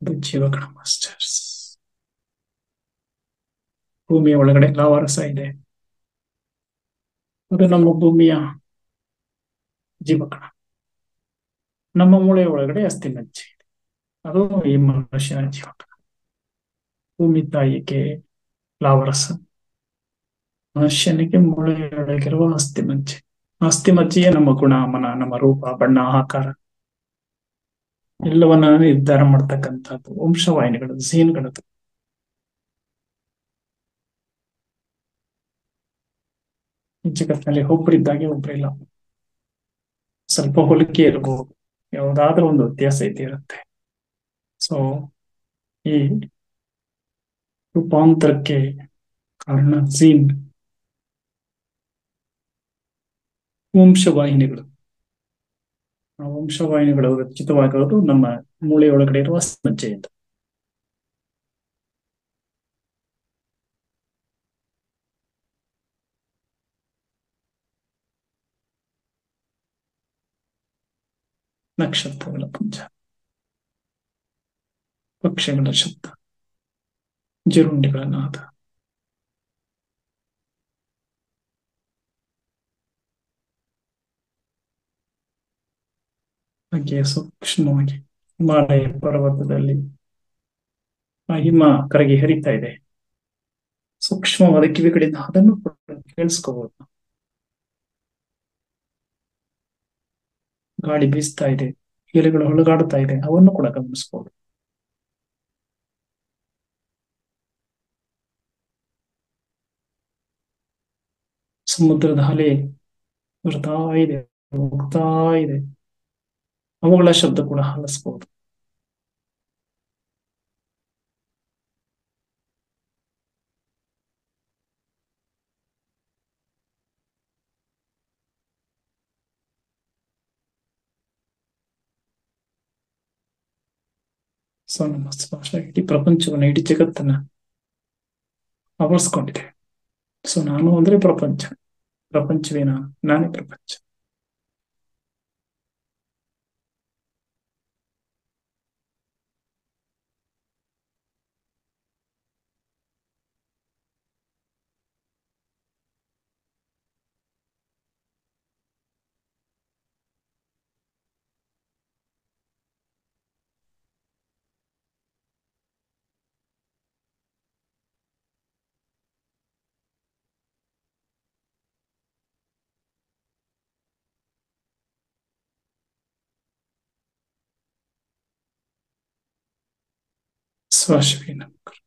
ಅದು ಜೀವಕಣ ಮಾಸ್ಟರ್ಸ್. ಭೂಮಿಯ ಒಳಗಡೆ ಲಾವಾರಸ ಇದೆ, ಅದು ನಮ್ಮ ಭೂಮಿಯ ಜೀವಕಣ. ನಮ್ಮ ಮೂಳೆಯ ಒಳಗಡೆ ಅಸ್ಥಿಮಜ್ಜೆ ಇದೆ, ಅದು ಈ ಮನುಷ್ಯನ ಜೀವಕಣ. ಭೂಮಿ ತಾಯಿಗೆ ಲಾವರಸ, ಮನುಷ್ಯನಿಗೆ ಮೂಳೆಯೊಳಗಿರುವ ಅಸ್ಥಿಮಜ್ಜೆ. ಅಸ್ಥಿಮಜ್ಜೆಯೇ ನಮ್ಮ ಗುಣ, ಮನ, ನಮ್ಮ ರೂಪ, ಬಣ್ಣ, ಆಕಾರ ಎಲ್ಲವನ್ನ ನಿರ್ಧಾರ ಮಾಡ್ತಕ್ಕಂಥದ್ದು ವಂಶವಾಹಿನಿಗಳು, ಜೀನ್ಗಳದ್ದು. ಈ ಜಗತ್ತಿನಲ್ಲಿ ಒಬ್ಬರಿದ್ದಾಗೆ ಒಬ್ಬರಿಲ್ಲ. ಸ್ವಲ್ಪ ಹೋಲಿಕೆ ಇರಬಹುದು, ಯಾವುದಾದ್ರೂ ಒಂದು ವ್ಯತ್ಯಾಸ ಇರುತ್ತೆ. ಸೊ ಈ ರೂಪಾಂತರಕ್ಕೆ ಕಾರಣ ಜೀನ್, ವಂಶವಾಹಿನಿಗಳು. ಆ ವಂಶವಾಹಿನಿಗಳು ರಚಿತವಾಗೋದು ನಮ್ಮ ಮೂಳೆಯೊಳಗಡೆ ಇರುವ ಅಸ್ಥಿಮಜ್ಜೆಯಿಂದ. ನಕ್ಷತ್ರಗಳ ಪುಂಜ, ಪಕ್ಷಿಗಳ ಶಬ್ದ, ಜಿರುಂಡಿಗಳ ನಾದ, ಹಾಗೆ ಸೂಕ್ಷ್ಮವಾಗಿ ಹಿಮಾಲಯ ಪರ್ವತದಲ್ಲಿ ಆ ಹಿಮ ಕರಗಿ ಹರಿತಾ ಇದೆ. ಸೂಕ್ಷ್ಮವಾದ ಕಿವಿಗಳಿಂದ ಅದನ್ನು ಕೂಡ ಕೇಳಿಸ್ಕೋಬಹುದು. ಗಾಳಿ ಬೀಸ್ತಾ ಇದೆ, ಎಲೆಗಳು ಹೊಳಗಾಡ್ತಾ ಇದೆ, ಅವನ್ನು ಕೂಡ ಗಮನಿಸಬಹುದು. ಸಮುದ್ರದ ಅಲೆ ಬರ್ತಾ ಇದೆ, ಹೋಗ್ತಾ ಇದೆ, ಅವುಗಳ ಶಬ್ದ ಕೂಡ ಆಲಿಸಬಹುದು. ಸೊ ನಮ್ಮ ಶ್ವಾಸ ಇಡೀ ಪ್ರಪಂಚವನ್ನ, ಇಡೀ ಜಗತ್ತನ್ನ ಆವರಿಸ್ಕೊಂಡಿದೆ. ಸೊ ನಾನು ಅಂದ್ರೆ ಪ್ರಪಂಚ, ಪ್ರಪಂಚವೇ ನಾನು, ನಾನೇ ಪ್ರಪಂಚ. ಶ್ವಾಸವೇ ನಮಸ್ಕಾರ.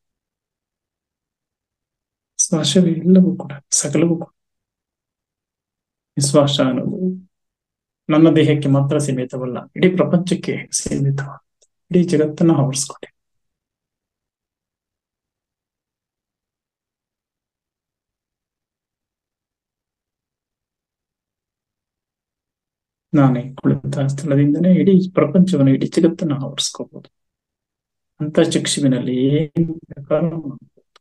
ಶ್ವಾಸವೇ ಎಲ್ಲವೂ ಕೂಡ, ಸಕಲವೂ ಕೂಡ. ಈ ಶ್ವಾಸ ಅನ್ನೋದು ನನ್ನ ದೇಹಕ್ಕೆ ಮಾತ್ರ ಸೀಮಿತವಲ್ಲ, ಇಡೀ ಪ್ರಪಂಚಕ್ಕೆ ಸೀಮಿತ, ಇಡೀ ಜಗತ್ತನ್ನು ಆವರಿಸ್ಕೊಂಡೆ. ನಾನೇ ಕುಳಿತ ಸ್ಥಳದಿಂದನೇ ಇಡೀ ಪ್ರಪಂಚವನ್ನು, ಇಡೀ ಜಗತ್ತನ್ನು ಆವರಿಸ್ಕೋಬಹುದು. ಅಂತ ಚಕ್ಷುವಿನಲ್ಲಿ ಏನ್ ಬೇಕಾದ್ರೂ ಮಾಡ್ಬೋದು.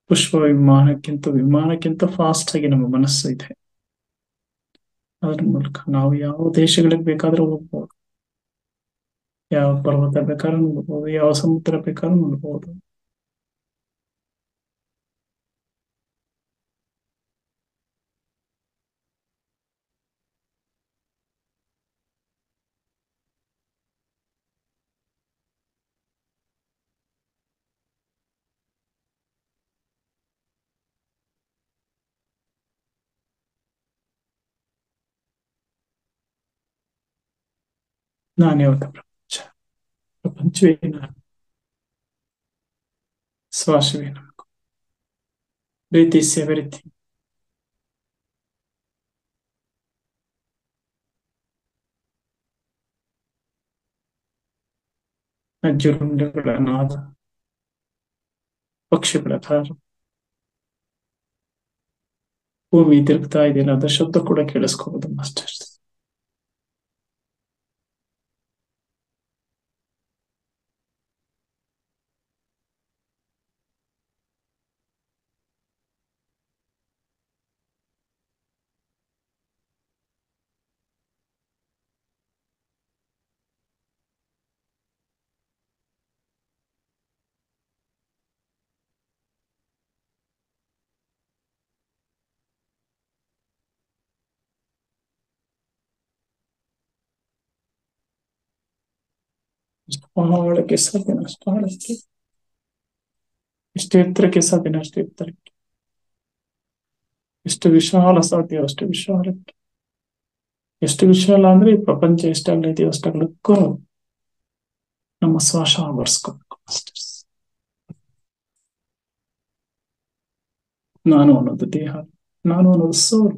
ಪುಷ್ಪ ವಿಮಾನಕ್ಕಿಂತ ಫಾಸ್ಟ್ ಆಗಿ ನಮ್ಮ ಮನಸ್ಸು ಇದೆ. ಅದರ ಮೂಲಕ ನಾವು ಯಾವ ದೇಶಗಳಿಗೆ ಬೇಕಾದ್ರೂ ಹೋಗ್ಬೋದು, ಯಾವ ಪರ್ವತ ಬೇಕಾದ್ರೂ ನೋಡ್ಬೋದು, ಯಾವ ಸಮುದ್ರ ಬೇಕಾದ್ರೂ ನೋಡ್ಬೋದು. ನಾನೇ ಹೊರತ ಪ್ರಪಂಚ, ಪ್ರಪಂಚವೇ ನಾನು, ಶ್ವಾಸವೇ ನಮಗೂ. ಪ್ರೀತಿ ಇಸ್ ಎವರಿಥಿಂಗ್. ಅಜ್ಜುರುಂಡೆಗಳ ನಾದ, ಪಕ್ಷಿಗಳ ಧಾರ, ಭೂಮಿ ತಿರುಗ್ತಾ ಇದೆಯಲ್ಲ ಅದರ ಶಬ್ದ ಕೂಡ ಕೇಳಿಸ್ಕೋಬಹುದು ಮಾಸ್ಟರ್ಸ್. ಎಷ್ಟು ಆಳಕ್ಕೆ ಸಾಧ್ಯನ ಅಷ್ಟು ಆಳಕ್ಕೆ, ಎಷ್ಟು ಎತ್ತರಕ್ಕೆ ಸಾಧ್ಯನ ಅಷ್ಟು ಎತ್ತರಕ್ಕೆ, ಎಷ್ಟು ವಿಶಾಲ ಸಾಧ್ಯ ಅಷ್ಟು ವಿಶಾಲಕ್ಕೆ. ಎಷ್ಟು ವಿಶಾಲ ಅಂದ್ರೆ ಈ ಪ್ರಪಂಚ ಎಷ್ಟಾಗ್ಲ ಇದೆಯೋ ಅಷ್ಟಾಗ್ಲಕ್ಕೂ ನಮ್ಮ ಶ್ವಾಸ ಆವರಿಸ್ಕೋಬೇಕು ಮಾಸ್ಟರ್ಸ್. ನಾನು ಅನ್ನೋದು ದೇಹ, ನಾನು ಅನ್ನೋದು ಸೋಲು.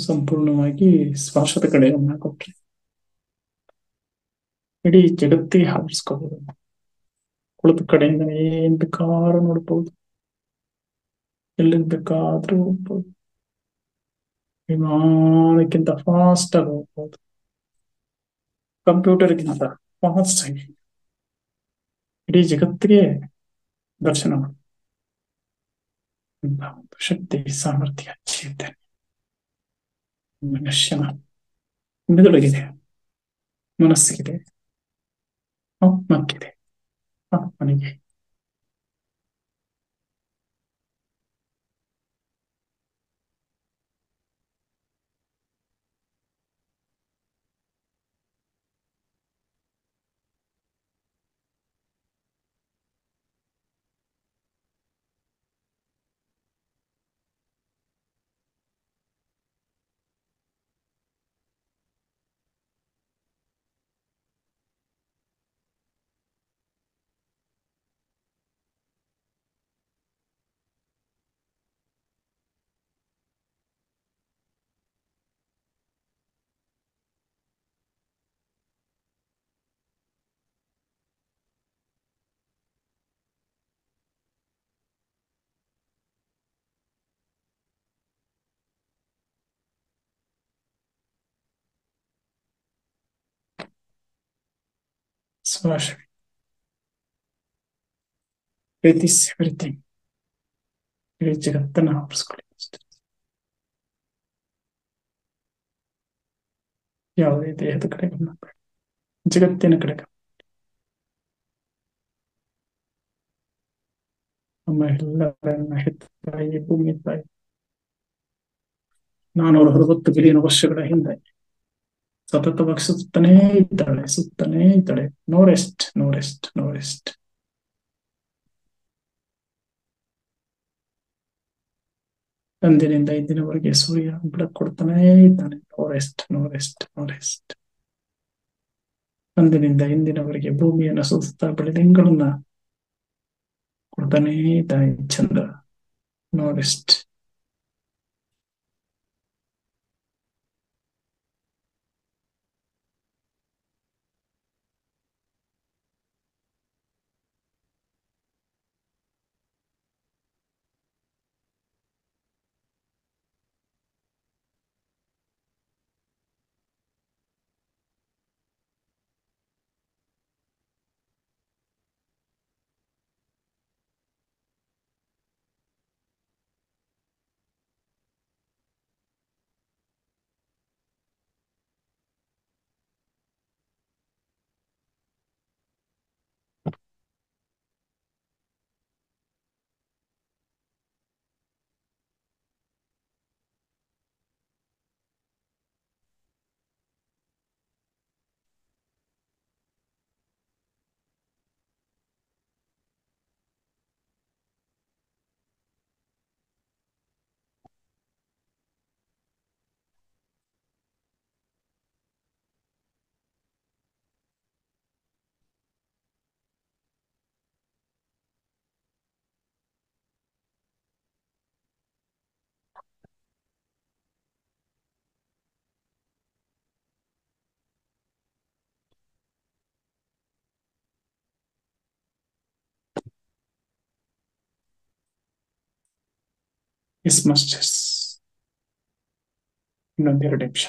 ಸಂಪೂರ್ಣವಾಗಿ ಶ್ವಾಸದ ಕಡೆ ಗಮನ ಕೊಟ್ರೆ ಇಡೀ ಜಗತ್ತಿಗೆ ಆವರಿಸ್ಕೋಬಹುದು. ಕುಳಿತ ಕಡೆಯಿಂದ ಏನ್ ಬೇಕಾದ್ರೂ ನೋಡ್ಬೋದು, ಎಲ್ಲಿಗ್ ಬೇಕಾದ್ರೂ ಹೋಗ್ಬೋದು, ವಿಮಾನಕ್ಕಿಂತ ಫಾಸ್ಟ್ ಆಗಿ ಹೋಗ್ಬೋದು, ಕಂಪ್ಯೂಟರ್ಗಿಂತ ಫಾಸ್ಟ್ ಆಗಿ ಇಡೀ ಜಗತ್ತಿಗೆ ದರ್ಶನ ಮಾಡಿ ಒಂದು ಶಕ್ತಿ, ಸಾಮರ್ಥ್ಯ, ಚೇತನೆ ಮನುಷ್ಯನ ಮೆದುಳಿಗಿದೆ, ಮನಸ್ಸಿಗಿದೆ, ಆತ್ಮಕ್ಕಿದೆ, ಆತ್ಮನಿಗೆ. ಶ್ವಾಸ ಪ್ರೀತಿ ಎವ್ರಿಥಿಂಗ್. ಇಡೀ ಜಗತ್ತನ್ನು ಆವರಿಸ್ಕೊಳ್ಳಿ ಅಷ್ಟೇ. ಯಾವುದೇ ದೇಹದ ಕಡೆ ಗಮನ ಬೇಡ, ಜಗತ್ತಿನ ಕಡೆ ಗಮನ. ನಮ್ಮ ಎಲ್ಲರನ್ನ ಹೆತ್ತ ತಾಯಿ ಭೂಮಿ ತಾಯಿ 460 ಬಿಲಿಯನ್ ವರ್ಷಗಳ ಹಿಂದೆ ಸತತವಾಗಿ ಸುತ್ತನೇ ಇದ್ದಾಳೆ, ಸುತ್ತನೇ ಇದ್ದಾಳೆ. No rest, no rest, no rest. ಅಂದಿನಿಂದ ಇಂದಿನವರೆಗೆ ಸೂರ್ಯ ಬೆಳಕು ಕೊಡ್ತಾನೇ ಇದ್ದಾನೆ. No rest, no rest, no rest. ಅಂದಿನಿಂದ ಇಂದಿನವರೆಗೆ ಭೂಮಿಯನ್ನು ಸುತ್ತಾ ಬೆಳೆದಿಂಗಳನ್ನ ಕೊಡ್ತಾನೇ ಇದ್ದಾನೆ ಚಂದ್ರ. No rest. Yes masters. ಇನ್ನೊಂದೆರಡು ನಿಮಿಷ.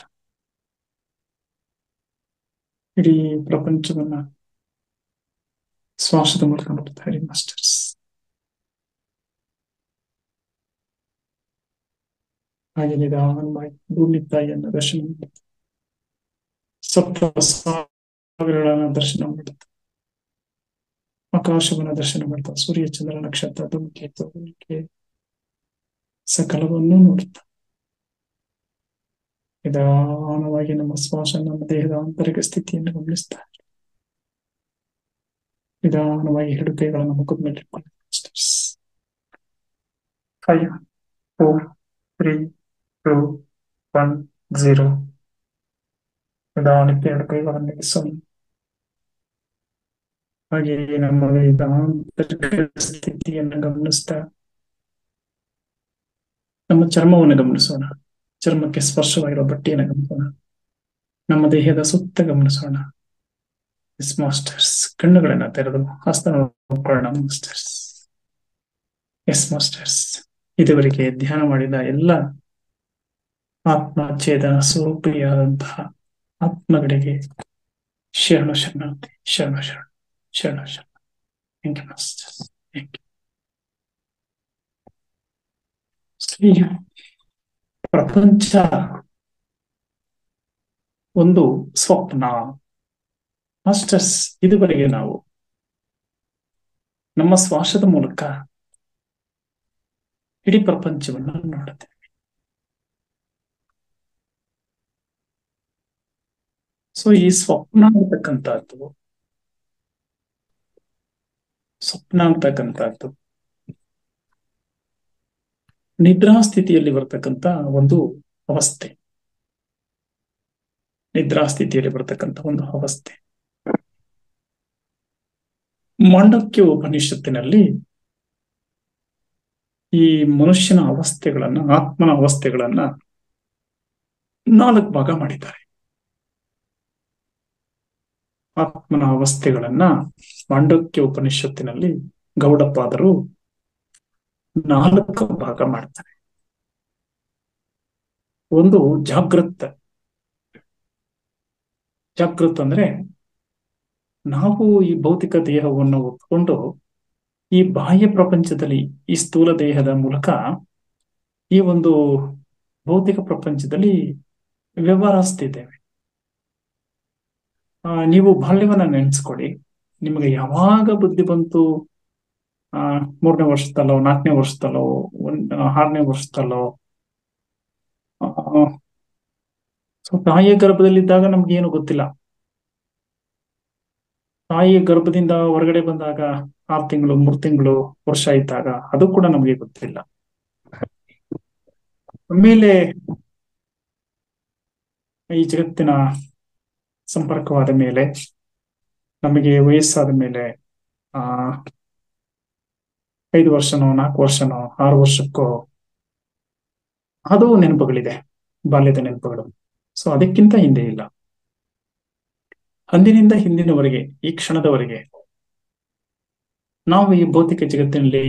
ಇಡೀ ಪ್ರಪಂಚವನ್ನ ಶ್ವಾಸದ ಮೂಲಕ ನೋಡ್ತಾ ಇರಿ ಮಾಸ್ಟರ್ಸ್. ಹಾಗೆ ನಿಧಾನವಾಗಿ ಭೂಮಿ ತಾಯಿಯನ್ನ ದರ್ಶನ ಮಾಡುತ್ತೆ. ಸಪ್ತ ಸಾಗರಗಳನ್ನ ದರ್ಶನ ಮಾಡುತ್ತೆ. ಆಕಾಶವನ್ನ ದರ್ಶನ ಮಾಡ್ತಾ ಸೂರ್ಯ ಚಂದ್ರ ನಕ್ಷತ್ರ ಧೂಮಕೇತು ಸಕಲವನ್ನು ನೋಡುತ್ತಾ ನಿಧಾನವಾಗಿ ನಮ್ಮ ಶ್ವಾಸ ನಮ್ಮ ದೇಹದ ಆಂತರಿಕ ಸ್ಥಿತಿಯನ್ನು ಗಮನಿಸ್ತಾ ನಿಧಾನವಾಗಿ ಎರಡು ಕೈಗಳನ್ನು ಮುಖದ ಮೇಲೆ ಇಟ್ಕೊಳ್ಳಿ. 5, 4, 3, 2, 1, 0. ನಿಧಾನಕ್ಕೆ ಎರಡು ಕೈಗಳನ್ನು ಇರಿಸೋಣ. ಹಾಗೆ ನಮ್ಮ ದೇಹದ ಆಂತರಿಕ ಸ್ಥಿತಿಯನ್ನು ಗಮನಿಸ್ತಾ ನಮ್ಮ ಚರ್ಮವನ್ನು ಗಮನಿಸೋಣ. ಚರ್ಮಕ್ಕೆ ಸ್ಪರ್ಶವಾಗಿರುವ ಬಟ್ಟೆಯನ್ನು ಗಮನಿಸೋಣ. ನಮ್ಮ ದೇಹದ ಸುತ್ತ ಗಮನಿಸೋಣ. S masters. ಕಣ್ಣುಗಳನ್ನ ತೆರೆದು ಹಸ್ತ ನೋಡ್ಕೊಳ್ಳೋಣ ಮಾಸ್ಟರ್ಸ್. S masters. ಇದುವರೆಗೆ ಧ್ಯಾನ ಮಾಡಿದ ಎಲ್ಲ ಆತ್ಮಚೇತನ ಸ್ವರೂಪಿಯಾದಂತಹ ಆತ್ಮಗಳಿಗೆ ಶರಣ ಶರಣಾರ್ಥಿ, ಶರಣ ಶರಣ, ಶರಣ ಶರಣ. Thank you masters. Thank you. ಪ್ರಪಂಚ ಒಂದು ಸ್ವಪ್ನ ಮಾಸ್ಟರ್ಸ್. ಇದುವರೆಗೆ ನಾವು ನಮ್ಮ ಶ್ವಾಸದ ಮೂಲಕ ಇಡೀ ಪ್ರಪಂಚವನ್ನು ನೋಡುತ್ತೇವೆ. ಸೊ ಈ ಸ್ವಪ್ನ ಅಂತಕ್ಕಂಥದ್ದು ನಿದ್ರಾ ಸ್ಥಿತಿಯಲ್ಲಿ ಬರ್ತಕ್ಕಂಥ ಒಂದು ಅವಸ್ಥೆ. ಮಾಂಡವ್ಯ ಉಪನಿಷತ್ತಿನಲ್ಲಿ ಈ ಮನುಷ್ಯನ ಅವಸ್ಥೆಗಳನ್ನ, ಆತ್ಮನ ಅವಸ್ಥೆಗಳನ್ನ 4 ಭಾಗ ಮಾಡಿದ್ದಾರೆ. ಆತ್ಮನ ಅವಸ್ಥೆಗಳನ್ನ ಮಾಂಡವ್ಯ ಉಪನಿಷತ್ತಿನಲ್ಲಿ ಗೌಡಪಾದರು 4 ಭಾಗ ಮಾಡ್ತಾರೆ. ಒಂದು ಜಾಗೃತ ಅಂದ್ರೆ ನಾವು ಈ ಭೌತಿಕ ದೇಹವನ್ನು ಹೊತ್ಕೊಂಡು ಈ ಬಾಹ್ಯ ಪ್ರಪಂಚದಲ್ಲಿ, ಈ ಸ್ಥೂಲ ದೇಹದ ಮೂಲಕ ಈ ಒಂದು ಭೌತಿಕ ಪ್ರಪಂಚದಲ್ಲಿ ವ್ಯವಹರಿಸ್ತಿದ್ದೇವೆ. ನೀವು ಬಾಲ್ಯವನ್ನ ನೆನೆಸ್ಕೊಳ್ಳಿ. ನಿಮಗೆ ಯಾವಾಗ ಬುದ್ಧಿ ಬಂತು, 3ನೇ ವರ್ಷದಲ್ಲೋ, 4ನೇ ವರ್ಷದಲ್ಲೋ, 6ನೇ ವರ್ಷದಲ್ಲೋ, ತಾಯಿಯ ಗರ್ಭದಲ್ಲಿದ್ದಾಗ ನಮ್ಗೆ ಏನು ಗೊತ್ತಿಲ್ಲ. ತಾಯಿಯ ಗರ್ಭದಿಂದ ಹೊರಗಡೆ ಬಂದಾಗ 6 ತಿಂಗಳು, 3 ತಿಂಗಳು, ವರ್ಷ ಇದ್ದಾಗ ಅದು ಕೂಡ ನಮಗೆ ಗೊತ್ತಿಲ್ಲ. ಆಮೇಲೆ ಈ ಜಗತ್ತಿನ ಸಂಪರ್ಕವಾದ ಮೇಲೆ ನಮಗೆ ವಯಸ್ಸಾದ ಮೇಲೆ ಆ 5 ವರ್ಷನೋ 4 ವರ್ಷನೋ 6 ವರ್ಷಕ್ಕೋ ಅದು ನೆನಪುಗಳಿದೆ, ಬಾಲ್ಯದ ನೆನಪುಗಳು. ಸೊ ಅದಕ್ಕಿಂತ ಹಿಂದೆ ಇಲ್ಲ, ಅಂದಿನಿಂದ ಹಿಂದಿನವರೆಗೆ ಈ ಕ್ಷಣದವರೆಗೆ ನಾವು ಈ ಭೌತಿಕ ಜಗತ್ತಿನಲ್ಲಿ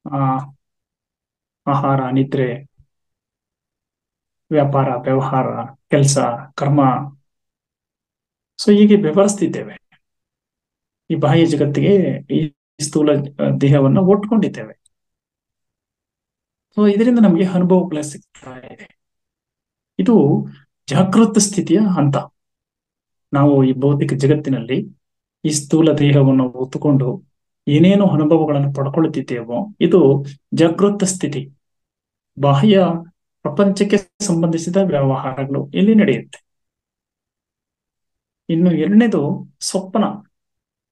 ಆ ಆಹಾರ, ನಿದ್ರೆ, ವ್ಯಾಪಾರ, ವ್ಯವಹಾರ, ಕೆಲಸ, ಕರ್ಮ, ಸೊ ಹೀಗೆ ವ್ಯವಹರಿಸ್ತಿದ್ದೇವೆ. ಈ ಬಾಹ್ಯ ಜಗತ್ತಿಗೆ ಈ ಸ್ಥೂಲ ದೇಹವನ್ನು ಒಟ್ಕೊಂಡಿದ್ದೇವೆ. ಸೊ ಇದರಿಂದ ನಮಗೆ ಅನುಭವಗಳು ಸಿಗ್ತಾ ಇದೆ. ಇದು ಜಾಗೃತ ಸ್ಥಿತಿಯ ಹಂತ. ನಾವು ಈ ಭೌತಿಕ ಜಗತ್ತಿನಲ್ಲಿ ಈ ಸ್ಥೂಲ ದೇಹವನ್ನು ಹೊತ್ತುಕೊಂಡು ಏನೇನು ಅನುಭವಗಳನ್ನು ಪಡ್ಕೊಳ್ತಿದ್ದೇವೋ ಇದು ಜಾಗೃತ ಸ್ಥಿತಿ. ಬಾಹ್ಯ ಪ್ರಪಂಚಕ್ಕೆ ಸಂಬಂಧಿಸಿದ ವ್ಯವಹಾರಗಳು ಇಲ್ಲಿ ನಡೆಯುತ್ತೆ. ಇನ್ನು ಎರಡನೇದು ಸ್ವಪ್ನ.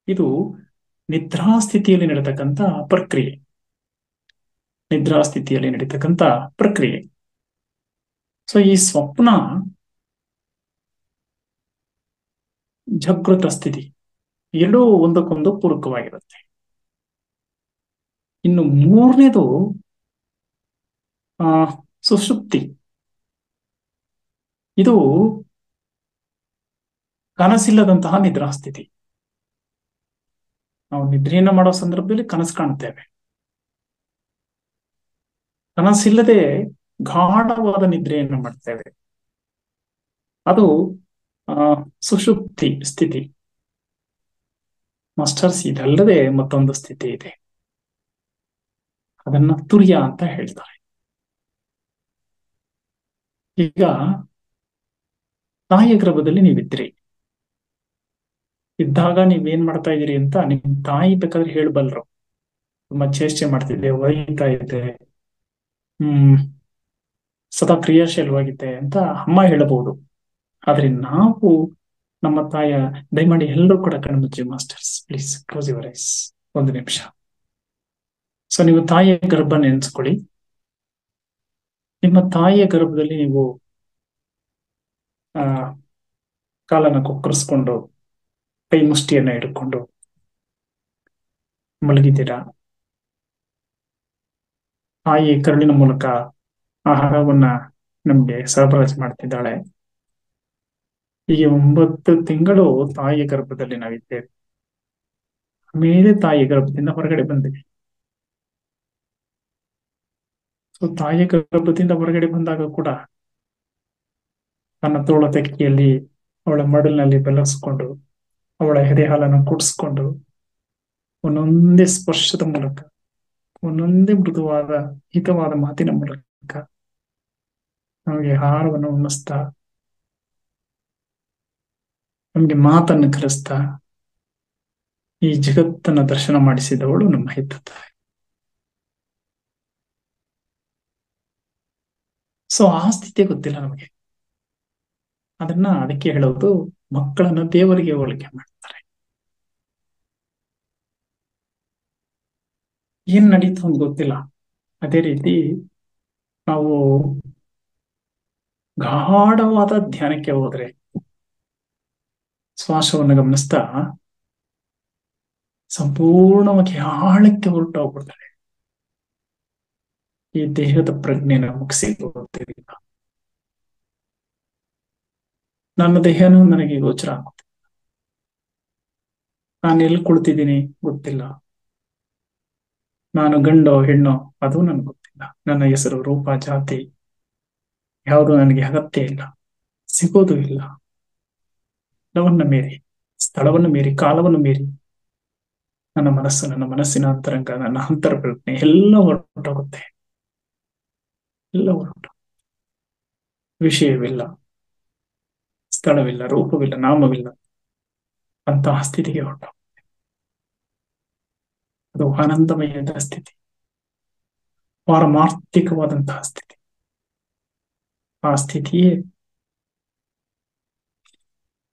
ಇದು ನಿದ್ರಾ ಸ್ಥಿತಿಯಲ್ಲಿ ನಡೀತಕ್ಕಂಥ ಪ್ರಕ್ರಿಯೆ. ನಿದ್ರಾ ಸ್ಥಿತಿಯಲ್ಲಿ ನಡೀತಕ್ಕಂಥ ಪ್ರಕ್ರಿಯೆ. ಸೊ ಈ ಸ್ವಪ್ನ ಜಾಗೃತ ಸ್ಥಿತಿ ಎರಡೂ ಒಂದಕ್ಕೊಂದು ಪೂರಕವಾಗಿರುತ್ತೆ. ಇನ್ನು ಮೂರನೇದು ಸುಷುಪ್ತಿ. ಇದು ಕನಸಿಲ್ಲದಂತಹ ನಿದ್ರಾ ಸ್ಥಿತಿ. ನಾವು ನಿದ್ರೆಯನ್ನು ಮಾಡೋ ಸಂದರ್ಭದಲ್ಲಿ ಕನಸು ಕಾಣುತ್ತೇವೆ. ಕನಸಿಲ್ಲದೆ ಗಾಢವಾದ ನಿದ್ರೆಯನ್ನು ಮಾಡ್ತೇವೆ. ಅದು ಸುಷುಪ್ತಿ ಸ್ಥಿತಿ. ಮಾಸ್ಟರ್ಸ್, ಇದಲ್ಲದೆ ಮತ್ತೊಂದು ಸ್ಥಿತಿ ಇದೆ, ಅದನ್ನ ತುರ್ಯ ಅಂತ ಹೇಳ್ತಾರೆ. ಈಗ ತಾಯಿಯ ಗರ್ಭದಲ್ಲಿ ನೀವಿದ್ರಿ. ಇದ್ದಾಗ ನೀವೇನ್ ಮಾಡ್ತಾ ಇದೀರಿ ಅಂತ ನಿಮ್ ತಾಯಿ ಬೇಕಾದ್ರೆ ಹೇಳ್ಬಲ್ರು. ತುಂಬಾ ಚೇಷ್ಟೆ ಮಾಡ್ತಿದ್ದೆ, ಒಯ್ತಾ ಇದ್ದೆ, ಸದಾ ಕ್ರಿಯಾಶೀಲವಾಗಿದ್ದೆ ಅಂತ ಅಮ್ಮ ಹೇಳಬಹುದು. ಆದ್ರೆ ನಾವು ನಮ್ಮ ತಾಯಿಯ, ದಯಮಾಡಿ ಎಲ್ಲರೂ ಕೂಡ ಕಣ್ಮುಚ್ಚಿ masters, please close your eyes 1 ನಿಮಿಷ. ಸೊ ನೀವು ತಾಯಿಯ ಗರ್ಭ ನೆನೆಸ್ಕೊಳ್ಳಿ. ನಿಮ್ಮ ತಾಯಿಯ ಗರ್ಭದಲ್ಲಿ ನೀವು ಕಾಲನ್ನ ಕೊಕ್ಕರಿಸ್ಕೊಂಡು ಕೈ ಮುಷ್ಟಿಯನ್ನ ಹಿಡ್ಕೊಂಡು ಮಲಗಿದ್ದೀರಾ. ತಾಯಿ ಕರುಳಿನ ಮೂಲಕ ಆಹಾರವನ್ನ ನಮ್ಗೆ ಸರಬರಾಜು ಮಾಡ್ತಿದ್ದಾಳೆ. ಹೀಗೆ 9 ತಿಂಗಳು ತಾಯಿಯ ಗರ್ಭದಲ್ಲಿ ನಾವಿದ್ದೇವೆ. ಆಮೇಲೆ ತಾಯಿಯ ಗರ್ಭದಿಂದ ಹೊರಗಡೆ ಬಂದಿವಿ. ಸೊ ತಾಯಿಯ ಗರ್ಭದಿಂದ ಹೊರಗಡೆ ಬಂದಾಗ ಕೂಡ ತನ್ನ ತೋಳ ತೆಕ್ಕಿಯಲ್ಲಿ ಅವಳ ಮಡಲಿನಲ್ಲಿ ಬೆಲಗಿಸ್ಕೊಂಡು ಅವಳ ಎದೆ ಹಾಲನ್ನು ಕುಡಿಸ್ಕೊಂಡು ಒಂದೊಂದೇ ಸ್ಪರ್ಶದ ಮೂಲಕ, ಒಂದೊಂದೇ ಮೃದುವಾದ ಹಿತವಾದ ಮಾತಿನ ಮೂಲಕ ನಮಗೆ ಆಹಾರವನ್ನು ಉಣಿಸ್ತಾ, ನಮಗೆ ಮಾತನ್ನು ಕಲಿಸ್ತಾ ಈ ಜಗತ್ತನ್ನ ದರ್ಶನ ಮಾಡಿಸಿದವಳು ನಮ್ಮ ಹೆತ್ತ ತಾಯಿ. ಸೊ ಆ ಸ್ಥಿತಿ ಗೊತ್ತಿಲ್ಲ ನಮಗೆ. ಅದಕ್ಕೆ ಹೇಳೋದು, ಮಕ್ಕಳನ್ನ ದೇವರಿಗೆ ಹೋಲಿಕೆ ಮಾಡ್ತಾರೆ. ಏನ್ ನಡೀತು ಅಂತ ಗೊತ್ತಿಲ್ಲ. ಅದೇ ರೀತಿ ನಾವು ಗಾಢವಾದ ಧ್ಯಾನಕ್ಕೆ ಹೋದ್ರೆ ಶ್ವಾಸವನ್ನು ಗಮನಿಸ್ತಾ ಸಂಪೂರ್ಣವಾಗಿ ಆಳಕ್ಕೆ ಹೊರಟೋಗ್ಬಿಡ್ತಾರೆ. ಈ ದೇಹದ ಪ್ರಜ್ಞೆನ ಮುಗಿಸಿ ಗೊತ್ತಿಲ್ಲ. ನನ್ನ ದೇಹನೂ ನನಗೆ ಗೋಚರ ಆಗುತ್ತೆ. ನಾನು ಎಲ್ಲಿ ಕುಳಿತಿದ್ದೀನಿ ಗೊತ್ತಿಲ್ಲ. ನಾನು ಗಂಡೋ ಹೆಣ್ಣೋ ಅದು ನನಗೆ ಗೊತ್ತಿಲ್ಲ. ನನ್ನ ಹೆಸರು, ರೂಪ, ಜಾತಿ ಯಾವುದು ನನಗೆ ಅಗತ್ಯ ಇಲ್ಲ, ಸಿಗೋದು ಇಲ್ಲ. ಎಲ್ಲವನ್ನ ಮೀರಿ, ಸ್ಥಳವನ್ನು ಮೀರಿ, ಕಾಲವನ್ನು ಮೀರಿ ನನ್ನ ಮನಸ್ಸು, ನನ್ನ ಮನಸ್ಸಿನ ಅಂತರಂಗ, ನನ್ನ ಅಂತರ ಪ್ರಜ್ಞೆ ಎಲ್ಲ ಹೊರಟೋಗುತ್ತೆ. ಎಲ್ಲ ಹೊರಟು, ವಿಷಯವಿಲ್ಲ, ಸ್ಥಳವಿಲ್ಲ, ರೂಪವಿಲ್ಲ, ನಾಮವಿಲ್ಲ, ಅಂತಹ ಸ್ಥಿತಿಗೆ ಹೊರಟು. ಅದು ಆನಂದಮಯದ ಸ್ಥಿತಿ, ಪಾರಮಾರ್ಥಿಕವಾದಂತಹ ಸ್ಥಿತಿ. ಆ ಸ್ಥಿತಿಯೇ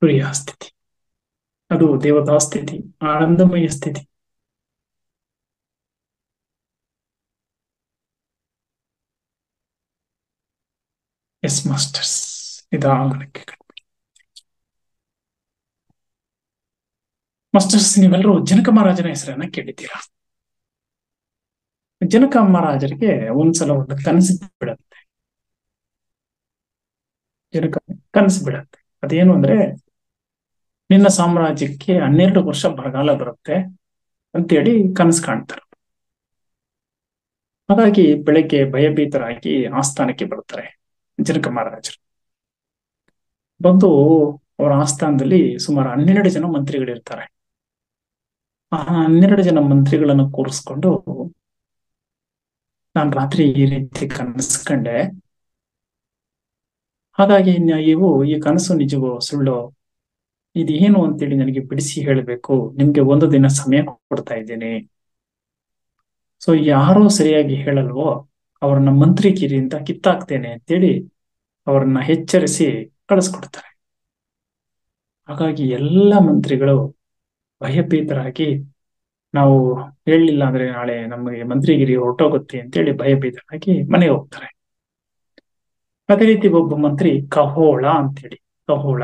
ಪ್ರಿಯ ಸ್ಥಿತಿ. ಅದು ದೇವತಾ ಸ್ಥಿತಿ, ಆನಂದಮಯ ಸ್ಥಿತಿ. ಎಸ್ ಮಾಸ್ಟರ್ಸ್, ನಿಧಾನಕ್ಕೆ ಮಾಸ್ಟರ್ಸ್, ನೀವೆಲ್ಲರೂ ಜನಕ ಮಹಾರಾಜನ ಹೆಸರನ್ನ ಕೇಳಿದ್ದೀರಾ. ಜನಕ ಮಹಾರಾಜರಿಗೆ ಒಂದ್ಸಲ ಒಂದು ಕನಸು ಬಿಡತ್ತೆ. ಜನಕ ಕನಸು ಬಿಡತ್ತೆ. ಅದೇನು ಅಂದ್ರೆ, ನಿನ್ನ ಸಾಮ್ರಾಜ್ಯಕ್ಕೆ 12 ವರ್ಷ ಬರಗಾಲ ಬರುತ್ತೆ ಅಂತೇಳಿ ಕನಸು ಕಾಣ್ತಾರೆ. ಹಾಗಾಗಿ ಬೆಳಗ್ಗೆ ಭಯಭೀತರಾಗಿ ಆಸ್ಥಾನಕ್ಕೆ ಬರ್ತಾರೆ ಜನಕ ಮಹಾರಾಜರು. ಬಂದು ಅವರ ಆಸ್ಥಾನದಲ್ಲಿ ಸುಮಾರು 12 ಜನ ಮಂತ್ರಿಗಳಿರ್ತಾರೆ. ಆ 12 ಜನ ಮಂತ್ರಿಗಳನ್ನು ಕೂರಿಸ್ಕೊಂಡು, ನಾನು ರಾತ್ರಿ ಈ ರೀತಿ ಕನಸು ಕಂಡೆ, ಹಾಗಾಗಿ ನೀವು ಈ ಕನಸು ನಿಜವೋ ಸುಳ್ಳೋ ಇದೇನು ಅಂತೇಳಿ ನನಗೆ ಬಿಡಿಸಿ ಹೇಳಬೇಕು. ನಿಮ್ಗೆ 1 ದಿನ ಸಮಯ ಕೊಡ್ತಾ ಇದ್ದೇನೆ. ಸೊ ಯಾರೋ ಸರಿಯಾಗಿ ಹೇಳಲ್ವೋ ಅವ್ರನ್ನ ಮಂತ್ರಿಗಿರಿಯಿಂದ ಕಿತ್ತಾಕ್ತೇನೆ ಅಂತೇಳಿ ಅವರನ್ನ ಎಚ್ಚರಿಸಿ ಕಳಿಸ್ಕೊಡ್ತಾರೆ. ಹಾಗಾಗಿ ಎಲ್ಲ ಮಂತ್ರಿಗಳು ಭಯಭೀತರಾಗಿ, ನಾವು ಹೇಳಲಿಲ್ಲ ಅಂದ್ರೆ ನಾಳೆ ನಮಗೆ ಮಂತ್ರಿಗಿರಿ ಹೊರಟೋಗುತ್ತೆ ಅಂತೇಳಿ ಭಯಭೀತರಾಗಿ ಮನೆಗೆ ಹೋಗ್ತಾರೆ. ಅದೇ ರೀತಿ ಒಬ್ಬ ಮಂತ್ರಿ ಕಹೋಳ ಅಂತೇಳಿ, ಕಹೋಳ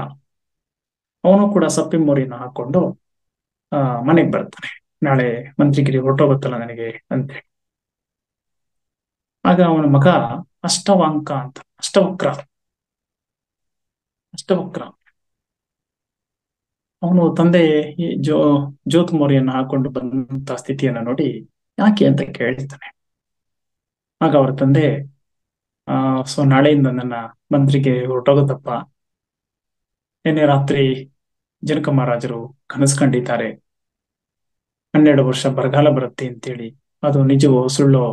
ಅವನು ಕೂಡ ಸಪ್ಪಿ ಮೋರಿನ ಹಾಕೊಂಡು ಮನೆಗೆ ಬರ್ತಾನೆ, ನಾಳೆ ಮಂತ್ರಿಗಿರಿ ಹೊರಟೋಗುತ್ತಲ್ಲ ನನಗೆ ಅಂತೇಳಿ. ಆಗ ಅವನ ಮಗ ಅಷ್ಟವಾಂಕ ಅಂತ, ಅಷ್ಟವಕ್ರ ಅವನು ತಂದೆ ಜೋತ್ ಮೋರಿಯನ್ನು ಹಾಕೊಂಡು ಬಂದಂತ ಸ್ಥಿತಿಯನ್ನ ನೋಡಿ ಯಾಕೆ ಅಂತ ಕೇಳ್ತಾನೆ. ಆಗ ಅವರ ತಂದೆ, ಸೊ ನಾಳೆಯಿಂದ ನನ್ನ ಮಂತ್ರಿಗೆ ಹೊರಟೋಗುತ್ತಪ್ಪ, ನಿನ್ನೆ ರಾತ್ರಿ ಜನಕ ಮಹಾರಾಜರು ಕನಸು ಕಂಡಿದ್ದಾರೆ 12 ವರ್ಷ ಬರಗಾಲ ಬರುತ್ತೆ ಅಂತೇಳಿ, ಅದು ನಿಜವೋ ಸುಳ್ಳೋ,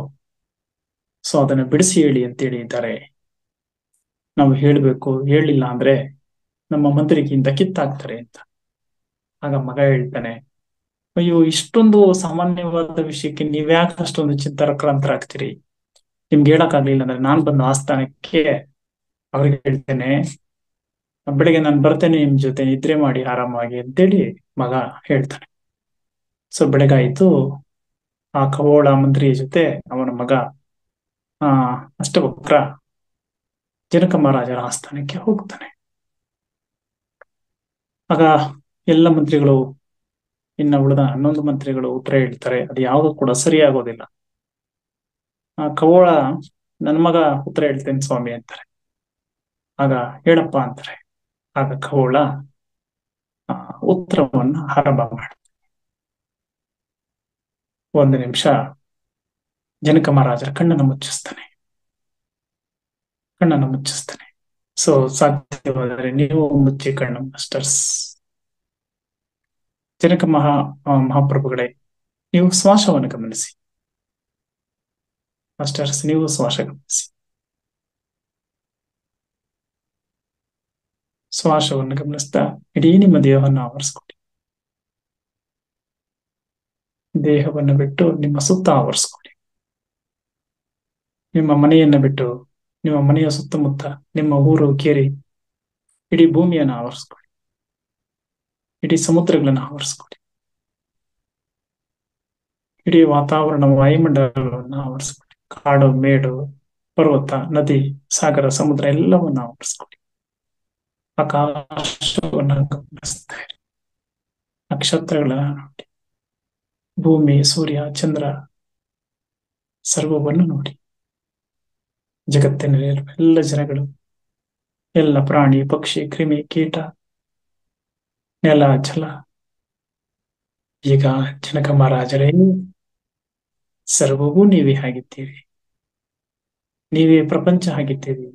ಸೊ ಅದನ್ನ ಬಿಡಿಸಿ ಹೇಳಿ ಅಂತೇಳಿ ಇದ್ದಾರೆ. ನಾವು ಹೇಳ್ಬೇಕು, ಹೇಳಿಲ್ಲ ಅಂದ್ರೆ ನಮ್ಮ ಮಂತ್ರಿಗಿಂತ ಕಿತ್ತಾಕ್ತಾರೆ ಅಂತ. ಆಗ ಮಗ ಹೇಳ್ತಾನೆ, ಅಯ್ಯೋ ಇಷ್ಟೊಂದು ಸಾಮಾನ್ಯವಾದ ವಿಷಯಕ್ಕೆ ನೀವ್ಯಾಕೆ ಅಷ್ಟೊಂದು ಚಿಂತಾಕ್ರಾಂತರಾಗ್ತೀರಿ? ನಿಮ್ಗೆ ಹೇಳಕ್ಕಾಗ್ಲಿಲ್ಲ ಅಂದ್ರೆ ನಾನು ಬಂದು ಆಸ್ಥಾನಕ್ಕೆ ಅವ್ರಿಗೆ ಹೇಳ್ತೇನೆ, ಬೆಳಿಗ್ಗೆ ನಾನು ಬರ್ತೇನೆ ನಿಮ್ ಜೊತೆ, ನಿದ್ರೆ ಮಾಡಿ ಆರಾಮಾಗಿ ಅಂತೇಳಿ ಮಗ ಹೇಳ್ತಾನೆ. ಸೊ ಬೆಳಗಾಯ್ತು, ಆ ಖಗೋಳ ಮಂತ್ರಿಯ ಜೊತೆ ಅವನ ಮಗ ಅಷ್ಟವಕ್ರ ಜನಕ ಮಹಾರಾಜರ ಆಸ್ಥಾನಕ್ಕೆ ಹೋಗ್ತಾನೆ. ಆಗ ಎಲ್ಲ ಮಂತ್ರಿಗಳು, ಇನ್ನ ಉಳಿದ 11 ಮಂತ್ರಿಗಳು ಉತ್ತರ ಹೇಳ್ತಾರೆ. ಅದು ಯಾವುದು ಕೂಡ ಸರಿಯಾಗೋದಿಲ್ಲ. ಆ ಖಗೋಳ, ನನ್ನ ಮಗ ಉತ್ತರ ಹೇಳ್ತೇನೆ ಸ್ವಾಮಿ ಅಂತಾರೆ. ಆಗ ಹೇಳಪ್ಪ ಅಂತಾರೆ. ಆಗ ಖಗೋಳ ಉತ್ತರವನ್ನ ಆರಂಭ ಮಾಡ್ತಾರೆ. 1 ನಿಮಿಷ ಜನಕ ಮಹಾರಾಜರ ಕಣ್ಣನ್ನು ಮುಚ್ಚಿಸ್ತಾನೆ. ಸೊ ಸಾಧ್ಯವಾದರೆ ನೀವು ಮುಚ್ಚಿ ಕಣ್ಣು ಮಾಸ್ಟರ್ಸ್. ಜನಕ ಮಹಾಪ್ರಭುಗಳೇ, ನೀವು ಶ್ವಾಸವನ್ನು ಗಮನಿಸಿ. ಮಾಸ್ಟರ್ಸ್, ನೀವು ಶ್ವಾಸ ಗಮನಿಸಿ. ಶ್ವಾಸವನ್ನು ಗಮನಿಸ್ತಾ ಇಡೀ ನಿಮ್ಮ ದೇಹವನ್ನು ಆವರಿಸ್ಕೊಡಿ. ದೇಹವನ್ನು ಬಿಟ್ಟು ನಿಮ್ಮ ಸುತ್ತ ಆವರಿಸ್ಕೊಡಿ. ನಿಮ್ಮ ಮನೆಯನ್ನ ಬಿಟ್ಟು ನಿಮ್ಮ ಮನೆಯ ಸುತ್ತಮುತ್ತ, ನಿಮ್ಮ ಊರು ಕೇರಿ, ಇಡೀ ಭೂಮಿಯನ್ನು ಆವರಿಸ್ಕೊಡಿ. ಇಡೀ ಸಮುದ್ರಗಳನ್ನು ಆವರಿಸ್ಕೊಡಿ. ಇಡೀ ವಾತಾವರಣ, ವಾಯುಮಂಡಲವನ್ನು ಆವರಿಸ್ಕೊಡಿ. ಕಾಡು, ಮೇಡು, ಪರ್ವತ, ನದಿ, ಸಾಗರ, ಸಮುದ್ರ ಎಲ್ಲವನ್ನು ಆವರಿಸ್ಕೊಡಿ. ಆಕಾಶವನ್ನು ಗಮನಿಸ್ತಾರೆ. ನಕ್ಷತ್ರಗಳನ್ನ ನೋಡಿ. ಭೂಮಿ, ಸೂರ್ಯ, ಚಂದ್ರ ಸರ್ವವನ್ನು ನೋಡಿ. ಜಗತ್ತಿನಲ್ಲಿರುವ ಎಲ್ಲ ಜನಗಳು, ಎಲ್ಲ ಪ್ರಾಣಿ, ಪಕ್ಷಿ, ಕ್ರಿಮಿ, ಕೀಟ, ನೆಲ, ಜಲ. ಈಗ ಜನಕ ಮಹಾರಾಜರೇ, ಸರ್ವವೂ ನೀವೇ ಆಗಿದ್ದೀರಿ. ನೀವೇ ಪ್ರಪಂಚ ಆಗಿದ್ದೀರಿ.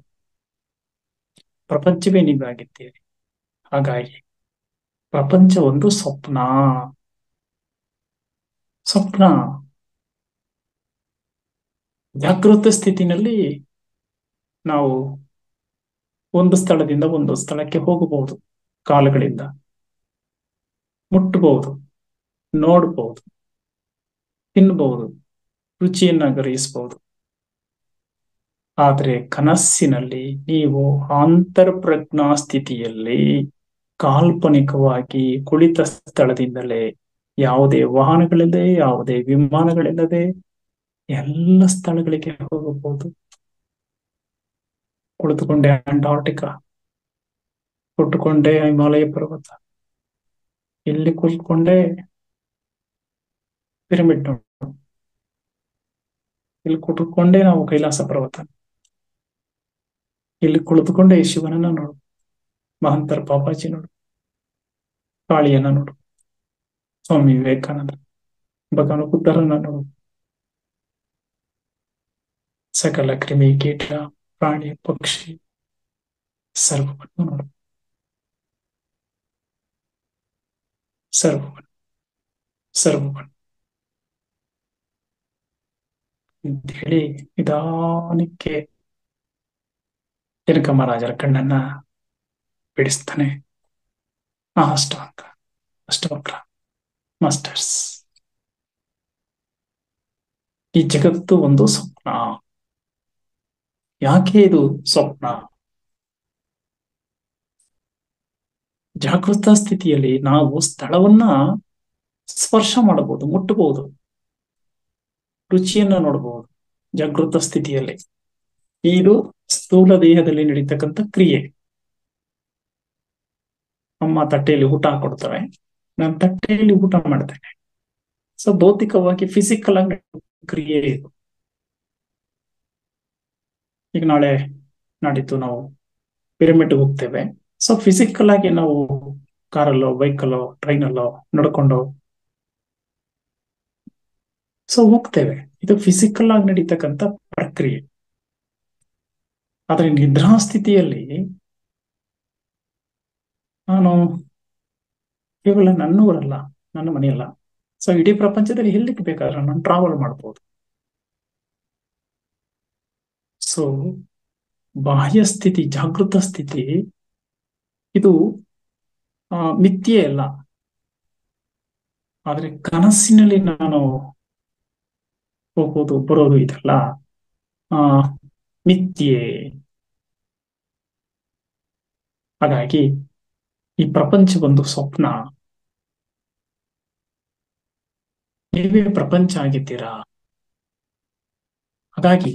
ಪ್ರಪಂಚವೇ ನೀವೇ ಆಗಿದ್ದೀರಿ. ಹಾಗಾಗಿ ಪ್ರಪಂಚ ಒಂದು ಸ್ವಪ್ನ. ಜಾಗೃತ ಸ್ಥಿತಿನಲ್ಲಿ ನಾವು ಒಂದು ಸ್ಥಳದಿಂದ ಒಂದು ಸ್ಥಳಕ್ಕೆ ಹೋಗಬಹುದು. ಕಾಲುಗಳಿಂದ ಮುಟ್ಟಬಹುದು, ನೋಡಬಹುದು, ತಿನ್ನಬಹುದು, ರುಚಿಯನ್ನ ಗ್ರಹಿಸಬಹುದು. ಆದರೆ ಕನಸಿನಲ್ಲಿ ನೀವು ಅಂತರ್ಪ್ರಜ್ಞಾ ಸ್ಥಿತಿಯಲ್ಲಿ ಕಾಲ್ಪನಿಕವಾಗಿ ಕುಳಿತ ಸ್ಥಳದಿಂದಲೇ, ಯಾವುದೇ ವಾಹನಗಳಿಲ್ಲದೆ, ಯಾವುದೇ ವಿಮಾನಗಳಿಲ್ಲದೆ ಎಲ್ಲ ಸ್ಥಳಗಳಿಗೆ ಹೋಗಬಹುದು. ಕುಳಿತುಕೊಂಡೆ ಅಂಟಾರ್ಟಿಕಾ, ಕುಳಿತುಕೊಂಡೆ ಹಿಮಾಲಯ ಪರ್ವತ, ಇಲ್ಲಿ ಕುಳಿತುಕೊಂಡೆ ಪಿರಮಿಡ್ ನೋಡು, ಇಲ್ಲಿ ಕುಳಿತುಕೊಂಡೆ ನಾವು ಕೈಲಾಸ ಪರ್ವತ, ಇಲ್ಲಿ ಕುಳಿತುಕೊಂಡೆ ಶಿವನನ್ನ ನೋಡು, ಮಹಂತರ ಪಾಪಾಜಿ ನೋಡು, ಕಾಳಿಯನ್ನ ನೋಡು, ಸ್ವಾಮಿ ವಿವೇಕಾನಂದ, ಭಗವಾನ್ ಬುದ್ಧರನ್ನ ನೋಡು, ಸಕಲ ಕ್ರಿಮಿ ಕೀಟ ಪ್ರಾಣಿ ಪಕ್ಷಿ ಸರ್ವವನ್ನು ನೋಡು, ಸರ್ವವನ್ನು ಸರ್ವವನ್ನು ಅಂತ ಹೇಳಿ ನಿಧಾನಕ್ಕೆ ಜನಕ ಮಹಾರಾಜರ ಕಣ್ಣನ್ನ ಬಿಡಿಸ್ತಾನೆ. ಅಷ್ಟವಕ್ರ ಮಾಸ್ಟರ್ಸ್, ಈ ಜಗತ್ತು ಒಂದು ಸ್ವಪ್ನ. ಯಾಕೆ ಇದು ಸ್ವಪ್ನ? ಜಾಗೃತ ಸ್ಥಿತಿಯಲ್ಲಿ ನಾವು ಸ್ಥಳವನ್ನ ಸ್ಪರ್ಶ ಮಾಡಬಹುದು, ಮುಟ್ಟಬಹುದು, ರುಚಿಯನ್ನ ನೋಡಬಹುದು. ಜಾಗೃತ ಸ್ಥಿತಿಯಲ್ಲಿ ಇದು ಸ್ಥೂಲ ದೇಹದಲ್ಲಿ ನಡೀತಕ್ಕಂಥ ಕ್ರಿಯೆ. ಅಮ್ಮ ತಟ್ಟೆಯಲ್ಲಿ ಊಟ ಕೊಡ್ತಾರೆ, ನಾನು ತಟ್ಟೆಯಲ್ಲಿ ಊಟ ಮಾಡ್ತೇನೆ. ಸೊ ಭೌತಿಕವಾಗಿ ಫಿಸಿಕಲ್ ಆಗಿ ಕ್ರಿಯೆ ಇದು. ಈಗ ನಾಡಿದ್ದು ನಾವು ಪಿರಮಿಡ್ ಹೋಗ್ತೇವೆ. ಸೊ ಫಿಸಿಕಲ್ ಆಗಿ ನಾವು ಕಾರಲ್ಲೋ ಬೈಕಲ್ಲೋ ಟ್ರೈನಲ್ಲೋ ನಡ್ಕೊಂಡು ಸೊ ಹೋಗ್ತೇವೆ. ಇದು ಫಿಸಿಕಲ್ ಆಗಿ ನಡೀತಕ್ಕಂಥ ಪ್ರಕ್ರಿಯೆ. ಆದ್ರೆ ನಿದ್ರಾ ಸ್ಥಿತಿಯಲ್ಲಿ ನಾನು ಕೇವಲ ನನ್ನೂರಲ್ಲ, ನನ್ನ ಮನೆಯಲ್ಲ, ಸೊ ಇಡೀ ಪ್ರಪಂಚದಲ್ಲಿ ಎಲ್ಲಿಗೆ ಬೇಕಾದ್ರೆ ನಾನು ಟ್ರಾವೆಲ್ ಮಾಡ್ಬೋದು. ಸೊ ಬಾಹ್ಯ ಸ್ಥಿತಿ, ಜಾಗೃತ ಸ್ಥಿತಿ ಇದು ಮಿಥ್ಯೆ ಅಲ್ಲ. ಆದ್ರೆ ಕನಸಿನಲ್ಲಿ ನಾನು ಹೋಗೋದು ಬರೋದು ಇದೆಲ್ಲ ಮಿಥ್ಯೆ. ಹಾಗಾಗಿ ಈ ಪ್ರಪಂಚ ಒಂದು ಸ್ವಪ್ನ. ನೀವೇ ಪ್ರಪಂಚ ಆಗಿದ್ದೀರಾ. ಹಾಗಾಗಿ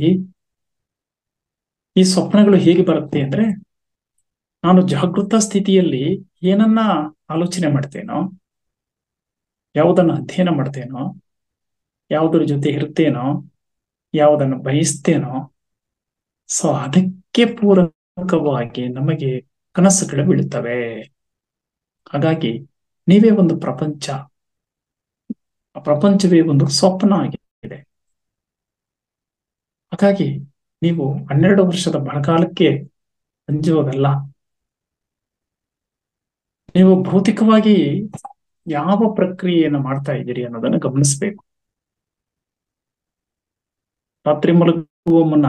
ಈ ಸ್ವಪ್ನಗಳು ಹೇಗೆ ಬರುತ್ತೆ ಅಂದ್ರೆ, ನಾನು ಜಾಗೃತ ಸ್ಥಿತಿಯಲ್ಲಿ ಏನನ್ನ ಆಲೋಚನೆ ಮಾಡ್ತೇನೋ, ಯಾವುದನ್ನ ಅಧ್ಯಯನ ಮಾಡ್ತೇನೋ, ಯಾವುದರ ಜೊತೆ ಇರ್ತೇನೋ, ಯಾವುದನ್ನು ಬಯಸ್ತೇನೋ, ಸೊ ಅದಕ್ಕೆ ಪೂರಕವಾಗಿ ನಮಗೆ ಕನಸುಗಳು ಬೀಳುತ್ತವೆ. ಹಾಗಾಗಿ ನೀವೇ ಒಂದು ಪ್ರಪಂಚ, ಆ ಪ್ರಪಂಚವೇ ಒಂದು ಸ್ವಪ್ನ ಆಗಿದೆ. ಹಾಗಾಗಿ ನೀವು 12 ವರ್ಷದ ಬರಗಾಲಕ್ಕೆ ಅಂಜುವುದಲ್ಲ. ನೀವು ಭೌತಿಕವಾಗಿ ಯಾವ ಪ್ರಕ್ರಿಯೆಯನ್ನು ಮಾಡ್ತಾ ಇದ್ದೀರಿ ಅನ್ನೋದನ್ನು ಗಮನಿಸಬೇಕು. ರಾತ್ರಿ ಮಲಗುವ ಮುನ್ನ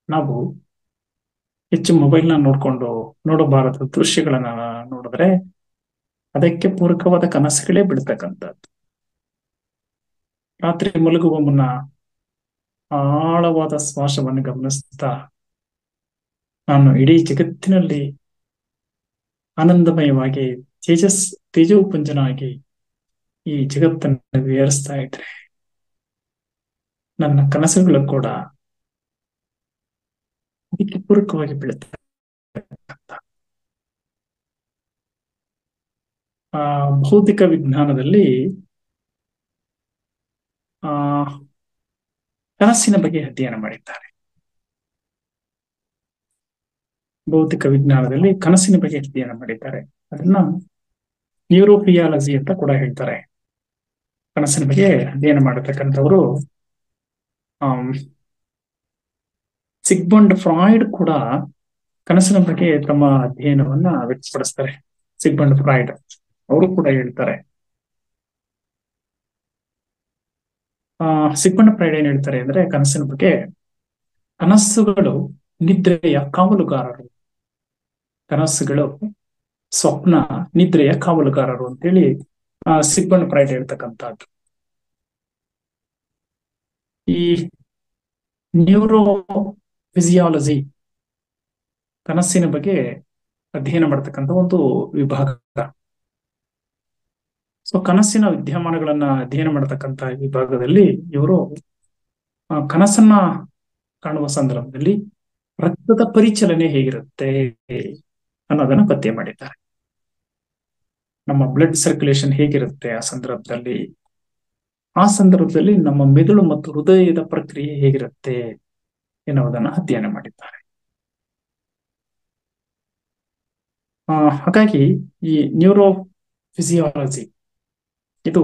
ನಾವು ಹೆಚ್ಚು ಮೊಬೈಲ್ನ ನೋಡಬಾರದು ದೃಶ್ಯಗಳನ್ನ ನೋಡಿದ್ರೆ ಅದಕ್ಕೆ ಪೂರಕವಾದ ಕನಸುಗಳೇ ಬಿಡ್ತಕ್ಕಂಥದ್ದು. ರಾತ್ರಿ ಮಲಗುವ ಮುನ್ನ ಆಳವಾದ ಶ್ವಾಸವನ್ನು ಗಮನಿಸ್ತಾ ನಾನು ಇಡೀ ಜಗತ್ತಿನಲ್ಲಿ ಆನಂದಮಯವಾಗಿ ತೇಜೋಪುಂಜನಾಗಿ ಈ ಜಗತ್ತನ್ನು ವಿಹರಿಸ್ತಾ ಇದ್ರೆ ನನ್ನ ಕನಸುಗಳು ಕೂಡ ಅದಕ್ಕೆ ಪೂರಕವಾಗಿ ಬೀಳುತ್ತೆ. ಭೌತಿಕ ವಿಜ್ಞಾನದಲ್ಲಿ ಕನಸಿನ ಬಗ್ಗೆ ಅಧ್ಯಯನ ಮಾಡಿದ್ದಾರೆ. ಭೌತಿಕ ವಿಜ್ಞಾನದಲ್ಲಿ ಕನಸಿನ ಬಗ್ಗೆ ಅಧ್ಯಯನ ಮಾಡಿದ್ದಾರೆ. ಅದನ್ನ ನ್ಯೂರೋಫಿಯಾಲಜಿ ಅಂತ ಕೂಡ ಹೇಳ್ತಾರೆ. ಕನಸಿನ ಬಗ್ಗೆ ಅಧ್ಯಯನ ಮಾಡತಕ್ಕಂಥವರು ಸಿಗ್ಮಂಡ್ ಫ್ರಾಯ್ಡ್ ಕೂಡ ಕನಸಿನ ಬಗ್ಗೆ ತಮ್ಮ ಅಧ್ಯಯನವನ್ನ ವ್ಯಕ್ತಪಡಿಸ್ತಾರೆ. ಸಿಗ್ಮಂಡ್ ಫ್ರಾಯ್ಡ್ ಅವರು ಕೂಡ ಹೇಳ್ತಾರೆ. ಸಿಗ್ಮಂಡ್ ಫ್ರಾಯ್ಡ್ ಏನ್ ಹೇಳ್ತಾರೆ ಅಂದ್ರೆ, ಕನಸಿನ ಬಗ್ಗೆ ಕನಸುಗಳು ನಿದ್ರೆಯ ಕಾವಲುಗಾರರು, ಕನಸುಗಳು ಸ್ವಪ್ನ ನಿದ್ರೆಯ ಕಾವಲುಗಾರರು ಅಂತೇಳಿ ಸಿಗ್ಮಂಡ್ ಫ್ರಾಯ್ಡ್ ಹೇಳ್ತಕ್ಕಂಥದ್ದು. ಈ ನ್ಯೂರೋ ಫಿಸಿಯಾಲಜಿ ಕನಸಿನ ಬಗ್ಗೆ ಅಧ್ಯಯನ ಮಾಡತಕ್ಕಂಥ ಒಂದು ವಿಭಾಗ. ಸೊ ಕನಸಿನ ವಿದ್ಯಮಾನಗಳನ್ನ ಅಧ್ಯಯನ ಮಾಡತಕ್ಕಂಥ ವಿಭಾಗದಲ್ಲಿ ಇವರು ಕನಸನ್ನ ಕಾಣುವ ಸಂದರ್ಭದಲ್ಲಿ ರಕ್ತದ ಪರಿಚಲನೆ ಹೇಗಿರುತ್ತೆ ಅನ್ನೋದನ್ನ ಪತ್ತೆ ಮಾಡಿದ್ದಾರೆ. ನಮ್ಮ ಬ್ಲಡ್ ಸರ್ಕ್ಯುಲೇಷನ್ ಹೇಗಿರುತ್ತೆ ಆ ಸಂದರ್ಭದಲ್ಲಿ ನಮ್ಮ ಮೆದುಳು ಮತ್ತು ಹೃದಯದ ಪ್ರಕ್ರಿಯೆ ಹೇಗಿರುತ್ತೆ ಎನ್ನುವುದನ್ನು ಅಧ್ಯಯನ ಮಾಡಿದ್ದಾರೆ. ಹಾಗಾಗಿ ಈ ನ್ಯೂರೋ ಫಿಸಿಯಾಲಜಿ ಇದು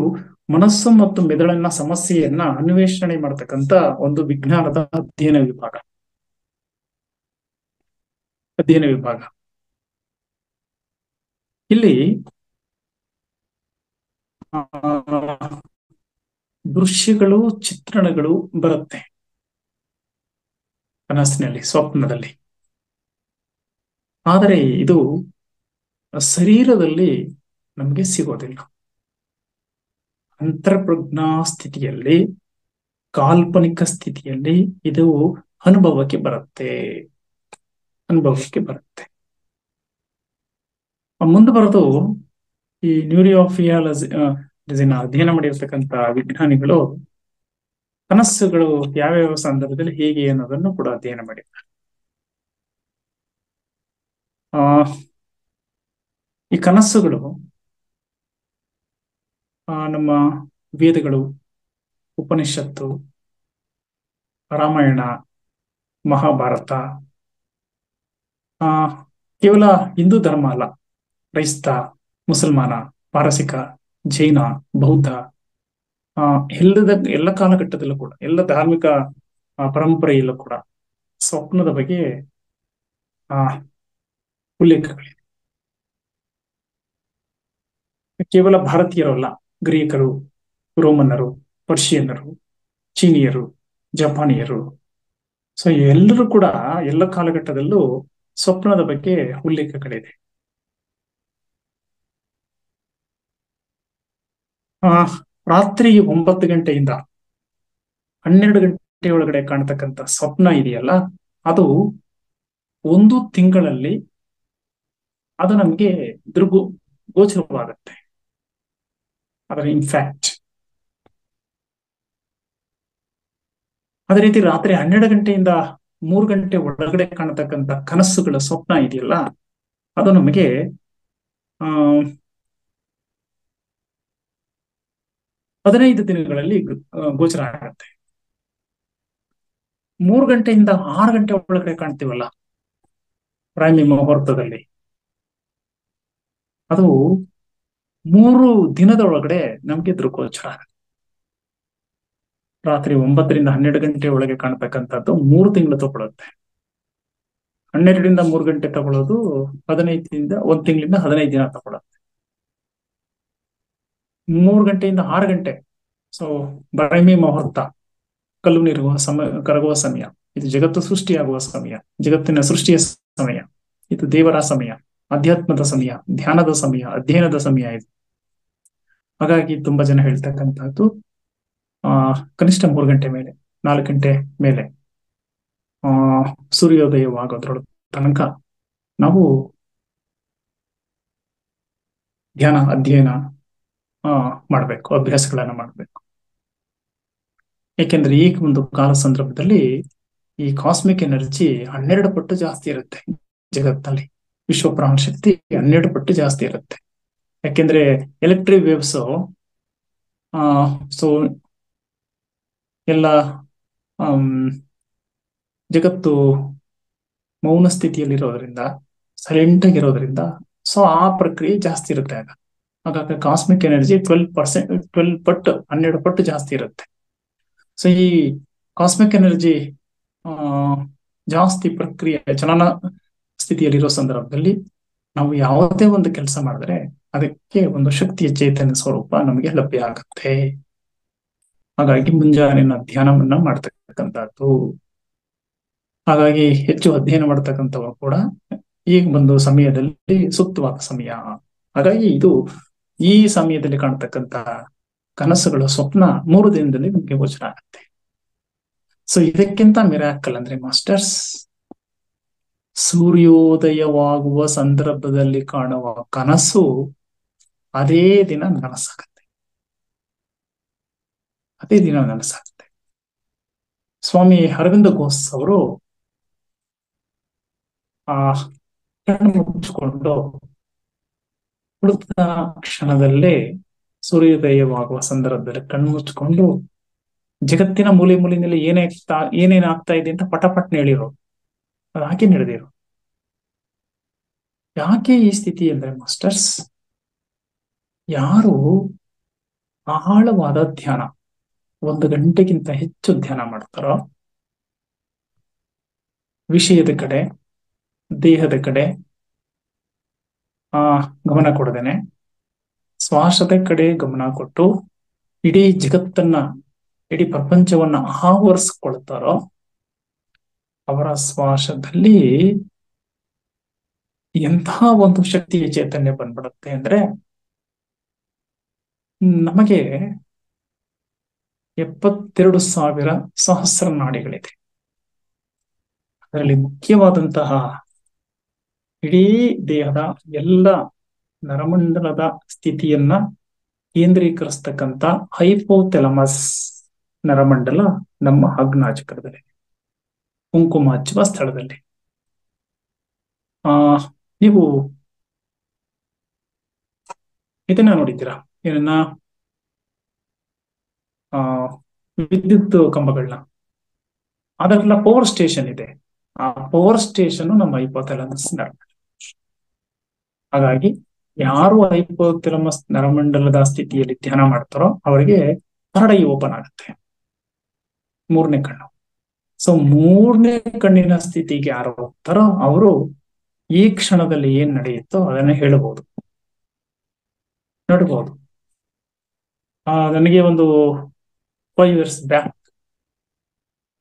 ಮನಸ್ಸು ಮತ್ತು ಮೆದುಳಿನ ಸಮಸ್ಯೆಯನ್ನ ಅನ್ವೇಷಣೆ ಮಾಡತಕ್ಕಂತ ಒಂದು ವಿಜ್ಞಾನದ ಅಧ್ಯಯನ ವಿಭಾಗ. ಇಲ್ಲಿ ದೃಶ್ಯಗಳು, ಚಿತ್ರಣಗಳು ಬರುತ್ತೆ ಕನಸಿನಲ್ಲಿ, ಸ್ವಪ್ನದಲ್ಲಿ. ಆದರೆ ಇದು ಶರೀರದಲ್ಲಿ ನಮಗೆ ಸಿಗೋದಿಲ್ಲ. ಅಂತರ್ಪ್ರಜ್ಞಾ ಸ್ಥಿತಿಯಲ್ಲಿ, ಕಾಲ್ಪನಿಕ ಸ್ಥಿತಿಯಲ್ಲಿ ಇದು ಅನುಭವಕ್ಕೆ ಬರುತ್ತೆ. ಮುಂದೆ ಬರೋದು ಈ ನ್ಯೂರೋಫಿಯಾಲಜಿನ ಅಧ್ಯಯನ ಮಾಡಿರ್ತಕ್ಕಂಥ ವಿಜ್ಞಾನಿಗಳು ಕನಸುಗಳು ಯಾವ್ಯಾವ ಸಂದರ್ಭದಲ್ಲಿ ಹೇಗೆ ಅನ್ನೋದನ್ನು ಕೂಡ ಅಧ್ಯಯನ ಮಾಡಿದ್ದಾರೆ. ಈ ಕನಸುಗಳು ನಮ್ಮ ವೇದಗಳು, ಉಪನಿಷತ್ತು, ರಾಮಾಯಣ, ಮಹಾಭಾರತ, ಕೇವಲ ಹಿಂದೂ ಧರ್ಮ ಅಲ್ಲ, ಕ್ರೈಸ್ತ, ಮುಸಲ್ಮಾನ, ಪಾರಸಿಕ, ಜೈನ, ಬೌದ್ಧ, ಎಲ್ಲ ಕಾಲಘಟ್ಟದಲ್ಲೂ ಕೂಡ, ಎಲ್ಲ ಧಾರ್ಮಿಕ ಪರಂಪರೆಯಲ್ಲೂ ಕೂಡ ಸ್ವಪ್ನದ ಬಗ್ಗೆ ಉಲ್ಲೇಖಗಳಿವೆ. ಕೇವಲ ಭಾರತೀಯರಲ್ಲ, ಗ್ರೀಕರು, ರೋಮನ್ನರು, ಪರ್ಷಿಯನ್ನರು, ಚೀನಿಯರು, ಜಪಾನಿಯರು, ಸೊ ಎಲ್ಲರೂ ಕೂಡ ಎಲ್ಲ ಕಾಲಘಟ್ಟದಲ್ಲೂ ಸ್ವಪ್ನದ ಬಗ್ಗೆ ಉಲ್ಲೇಖಗಳಿದೆ. ರಾತ್ರಿ 9 ಗಂಟೆಯಿಂದ 12 ಗಂಟೆ ಒಳಗಡೆ ಕಾಣತಕ್ಕಂಥ ಸ್ವಪ್ನ ಇದೆಯಲ್ಲ, ಅದು 1 ತಿಂಗಳಲ್ಲಿ ಅದು ನಮ್ಗೆ ಗೋಚರವಾಗುತ್ತೆ. ಅದರ ಇನ್ಫ್ಯಾಕ್ಟ್ ಅದೇ ರೀತಿ ರಾತ್ರಿ 12 ಗಂಟೆಯಿಂದ 3 ಗಂಟೆ ಒಳಗಡೆ ಕಾಣತಕ್ಕಂಥ ಕನಸುಗಳ ಸ್ವಪ್ನ ಇದೆಯಲ್ಲ, ಅದು ನಮಗೆ 15 ದಿನಗಳಲ್ಲಿ ಗೋಚರ ಆಗುತ್ತೆ. 3 ಗಂಟೆಯಿಂದ 6 ಗಂಟೆ ಒಳಗಡೆ ಕಾಣ್ತೀವಲ್ಲ ಪ್ರಾಣಿ ಮುಹೂರ್ತದಲ್ಲಿ, ಅದು 3 ದಿನದ ಒಳಗಡೆ ನಮ್ಗೆ ಗೋಚರ ಆಗುತ್ತೆ. ರಾತ್ರಿ 9 ರಿಂದ 12 ಗಂಟೆ ಒಳಗೆ ಕಾಣತಕ್ಕಂಥದ್ದು 3 ತಿಂಗಳು ತಗೊಳುತ್ತೆ. 12 ರಿಂದ 3 ಗಂಟೆ ತಗೊಳ್ಳೋದು 1 ತಿಂಗಳಿಂದ 15 ದಿನ ತಗೊಳುತ್ತೆ. 3 ಗಂಟೆಯಿಂದ 6 ಗಂಟೆ, ಸೊ ಬ್ರಾಹ್ಮಿ ಮುಹೂರ್ತ, ಕಲ್ಲು ನೀರು ಕರಗುವ ಸಮಯ, ಇದು ಜಗತ್ತು ಸೃಷ್ಟಿಯಾಗುವ ಸಮಯ, ಜಗತ್ತಿನ ಸೃಷ್ಟಿಯ ಸಮಯ, ಇದು ದೇವರ ಸಮಯ, ಅಧ್ಯಾತ್ಮದ ಸಮಯ, ಧ್ಯಾನದ ಸಮಯ, ಅಧ್ಯಯನದ ಸಮಯ ಇದು. ಹಾಗಾಗಿ ತುಂಬಾ ಜನ ಹೇಳ್ತಕ್ಕಂಥದ್ದು ಕನಿಷ್ಠ 3 ಗಂಟೆ ಮೇಲೆ, 4 ಗಂಟೆ ಮೇಲೆ ಸೂರ್ಯೋದಯವಾಗೋದ್ರೊಳ ತನಕ ನಾವು ಧ್ಯಾನ, ಅಧ್ಯಯನ ಮಾಡಬೇಕು, ಅಭ್ಯಾಸಗಳನ್ನ ಮಾಡಬೇಕು. ಏಕೆಂದ್ರೆ ಈ ಒಂದು ಕಾಲ ಸಂದರ್ಭದಲ್ಲಿ ಈ ಕಾಸ್ಮಿಕ್ ಎನರ್ಜಿ 12 ಪಟ್ಟು ಜಾಸ್ತಿ ಇರುತ್ತೆ ಜಗತ್ತಿನಲ್ಲಿ. ವಿಶ್ವ ಪ್ರಾಣ ಶಕ್ತಿ 12 ಪಟ್ಟು ಜಾಸ್ತಿ ಇರುತ್ತೆ. ಯಾಕೆಂದ್ರೆ ಎಲೆಕ್ಟ್ರಿಕ್ ವೇವ್ಸ್ ಸೊ ಎಲ್ಲ ಜಗತ್ತು ಮೌನ ಸ್ಥಿತಿಯಲ್ಲಿರೋದ್ರಿಂದ, ಸೈಲೆಂಟ್ ಆಗಿರೋದ್ರಿಂದ, ಸೊ ಆ ಪ್ರಕ್ರಿಯೆ ಜಾಸ್ತಿ ಇರುತ್ತೆ. ಹಾಗಾಗಿ ಕಾಸ್ಮಿಕ್ ಎನರ್ಜಿ 12 ಪಟ್ಟು 12 ಪಟ್ಟು ಜಾಸ್ತಿ ಇರುತ್ತೆ. ಸೊ ಈ ಕಾಸ್ಮಿಕ್ ಎನರ್ಜಿ ಜಾಸ್ತಿ ಪ್ರಕ್ರಿಯೆ ಚಲನ ಸ್ಥಿತಿಯಲ್ಲಿರೋ ಸಂದರ್ಭದಲ್ಲಿ ನಾವು ಯಾವುದೇ ಒಂದು ಕೆಲಸ ಮಾಡಿದ್ರೆ ಅದಕ್ಕೆ ಒಂದು ಶಕ್ತಿಯ ಚೈತನ್ಯ ಸ್ವರೂಪ ನಮಗೆ ಲಭ್ಯ ಆಗುತ್ತೆ. ಹಾಗಾಗಿ ಮುಂಜಾನೆಯ ಧ್ಯಾನವನ್ನ ಮಾಡ್ತಕ್ಕಂಥದ್ದು. ಹಾಗಾಗಿ ಹೆಚ್ಚು ಅಧ್ಯಯನ ಮಾಡ್ತಕ್ಕಂಥವ ಕೂಡ ಈಗ ಒಂದು ಸಮಯದಲ್ಲಿ ಸೂಕ್ತವಾದ ಸಮಯ. ಹಾಗಾಗಿ ಈ ಸಮಯದಲ್ಲಿ ಕಾಣ್ತಕ್ಕಂಥ ಕನಸುಗಳ ಸ್ವಪ್ನ 3 ದಿನದಲ್ಲಿ ನಿಮ್ಗೆ ಗೋಚರ ಆಗುತ್ತೆ. ಸೊ ಇದಕ್ಕಿಂತ ಮಿರಾಕಲ್ ಅಂದ್ರೆ ಮಾಸ್ಟರ್ಸ್, ಸೂರ್ಯೋದಯವಾಗುವ ಸಂದರ್ಭದಲ್ಲಿ ಕಾಣುವ ಕನಸು ಅದೇ ದಿನ ನನಸಾಗುತ್ತೆ. ಸ್ವಾಮಿ ಅರವಿಂದ ಘೋಷ್ ಅವರು ಆ ಕಣ್ಣು ಮುಚ್ಚಿಕೊಂಡು ಉಳಿದ ಕ್ಷಣದಲ್ಲೇ ಸೂರ್ಯೋದಯವಾಗುವ ಸಂದರ್ಭದಲ್ಲಿ ಕಣ್ಣು ಮುಚ್ಚಿಕೊಂಡು ಜಗತ್ತಿನ ಮೂಲೆ ಮೂಲೆಯಲ್ಲಿ ಏನೇನ್ ಆಗ್ತಾ ಇದೆ ಅಂತ ಪಟಪಟ್ ಹೇಳಿರೋ, ಅದು ಹಾಗೆ ನಡೆದಿರೋ. ಯಾಕೆ ಈ ಸ್ಥಿತಿ ಅಂದ್ರೆ ಮಾಸ್ಟರ್ಸ್, ಯಾರು ಆಳವಾದ ಧ್ಯಾನ 1 ಗಂಟೆಗಿಂತ ಹೆಚ್ಚು ಧ್ಯಾನ ಮಾಡ್ತಾರೋ, ವಿಷಯದ ಕಡೆ ದೇಹದ ಕಡೆ ಗಮನ ಕೊಡದೇನೆ ಶ್ವಾಸದ ಕಡೆ ಗಮನ ಕೊಟ್ಟು ಇಡೀ ಜಗತ್ತನ್ನ, ಇಡೀ ಪ್ರಪಂಚವನ್ನ ಆವರಿಸ್ಕೊಳ್ತಾರೋ, ಅವರ ಶ್ವಾಸದಲ್ಲಿ ಎಂತಹ ಒಂದು ಶಕ್ತಿಯ ಚೈತನ್ಯ ಬಂದ್ಬಿಡುತ್ತೆ ಅಂದ್ರೆ, ನಮಗೆ 72,000 ಸಹಸ್ರ ನಾಡಿಗಳಿದೆ. ಅದರಲ್ಲಿ ಮುಖ್ಯವಾದಂತಹ ಇಡೀ ದೇಹದ ಎಲ್ಲ ನರಮಂಡಲದ ಸ್ಥಿತಿಯನ್ನ ಕೇಂದ್ರೀಕರಿಸ್ತಕ್ಕಂಥ ಹೈಪೋಥೆಲಮಸ್ ನರಮಂಡಲ ನಮ್ಮ ಅಗ್ನಾಚಕ್ರದಲ್ಲಿ, ಕುಂಕುಮ ಹಚ್ಚುವ ಸ್ಥಳದಲ್ಲಿ. ನೀವು ಇದನ್ನ ನೋಡಿದ್ದೀರಾ, ಏನನ್ನ ವಿದ್ಯುತ್ ಕಂಬಗಳನ್ನ, ಅದರೆಲ್ಲ ಪವರ್ ಸ್ಟೇಷನ್ ಇದೆ. ಆ ಪವರ್ ಸ್ಟೇಷನ್ ನಮ್ಮ ಹೈಪೋಥೆಲಮಸ್ ನರಮಂಡಲ. ಹಾಗಾಗಿ ಯಾರು ಹೈಪೋಥೆಲಮಸ್ ನರಮಂಡಲದ ಸ್ಥಿತಿಯಲ್ಲಿ ಧ್ಯಾನ ಮಾಡ್ತಾರೋ ಅವರಿಗೆ ಥರ್ಡ್ ಐ ಓಪನ್ ಆಗುತ್ತೆ, 3ನೇ ಕಣ್ಣು. ಸೊ 3ನೇ ಕಣ್ಣಿನ ಸ್ಥಿತಿಗೆ ಯಾರು ಹೋಗ್ತಾರೋ ಅವರು ಈ ಕ್ಷಣದಲ್ಲಿ ಏನ್ ನಡೆಯುತ್ತೋ ಅದನ್ನ ಹೇಳಬಹುದು, ನೋಡಬಹುದು. ನನಗೆ ಒಂದು 5 years ಬ್ಯಾಕ್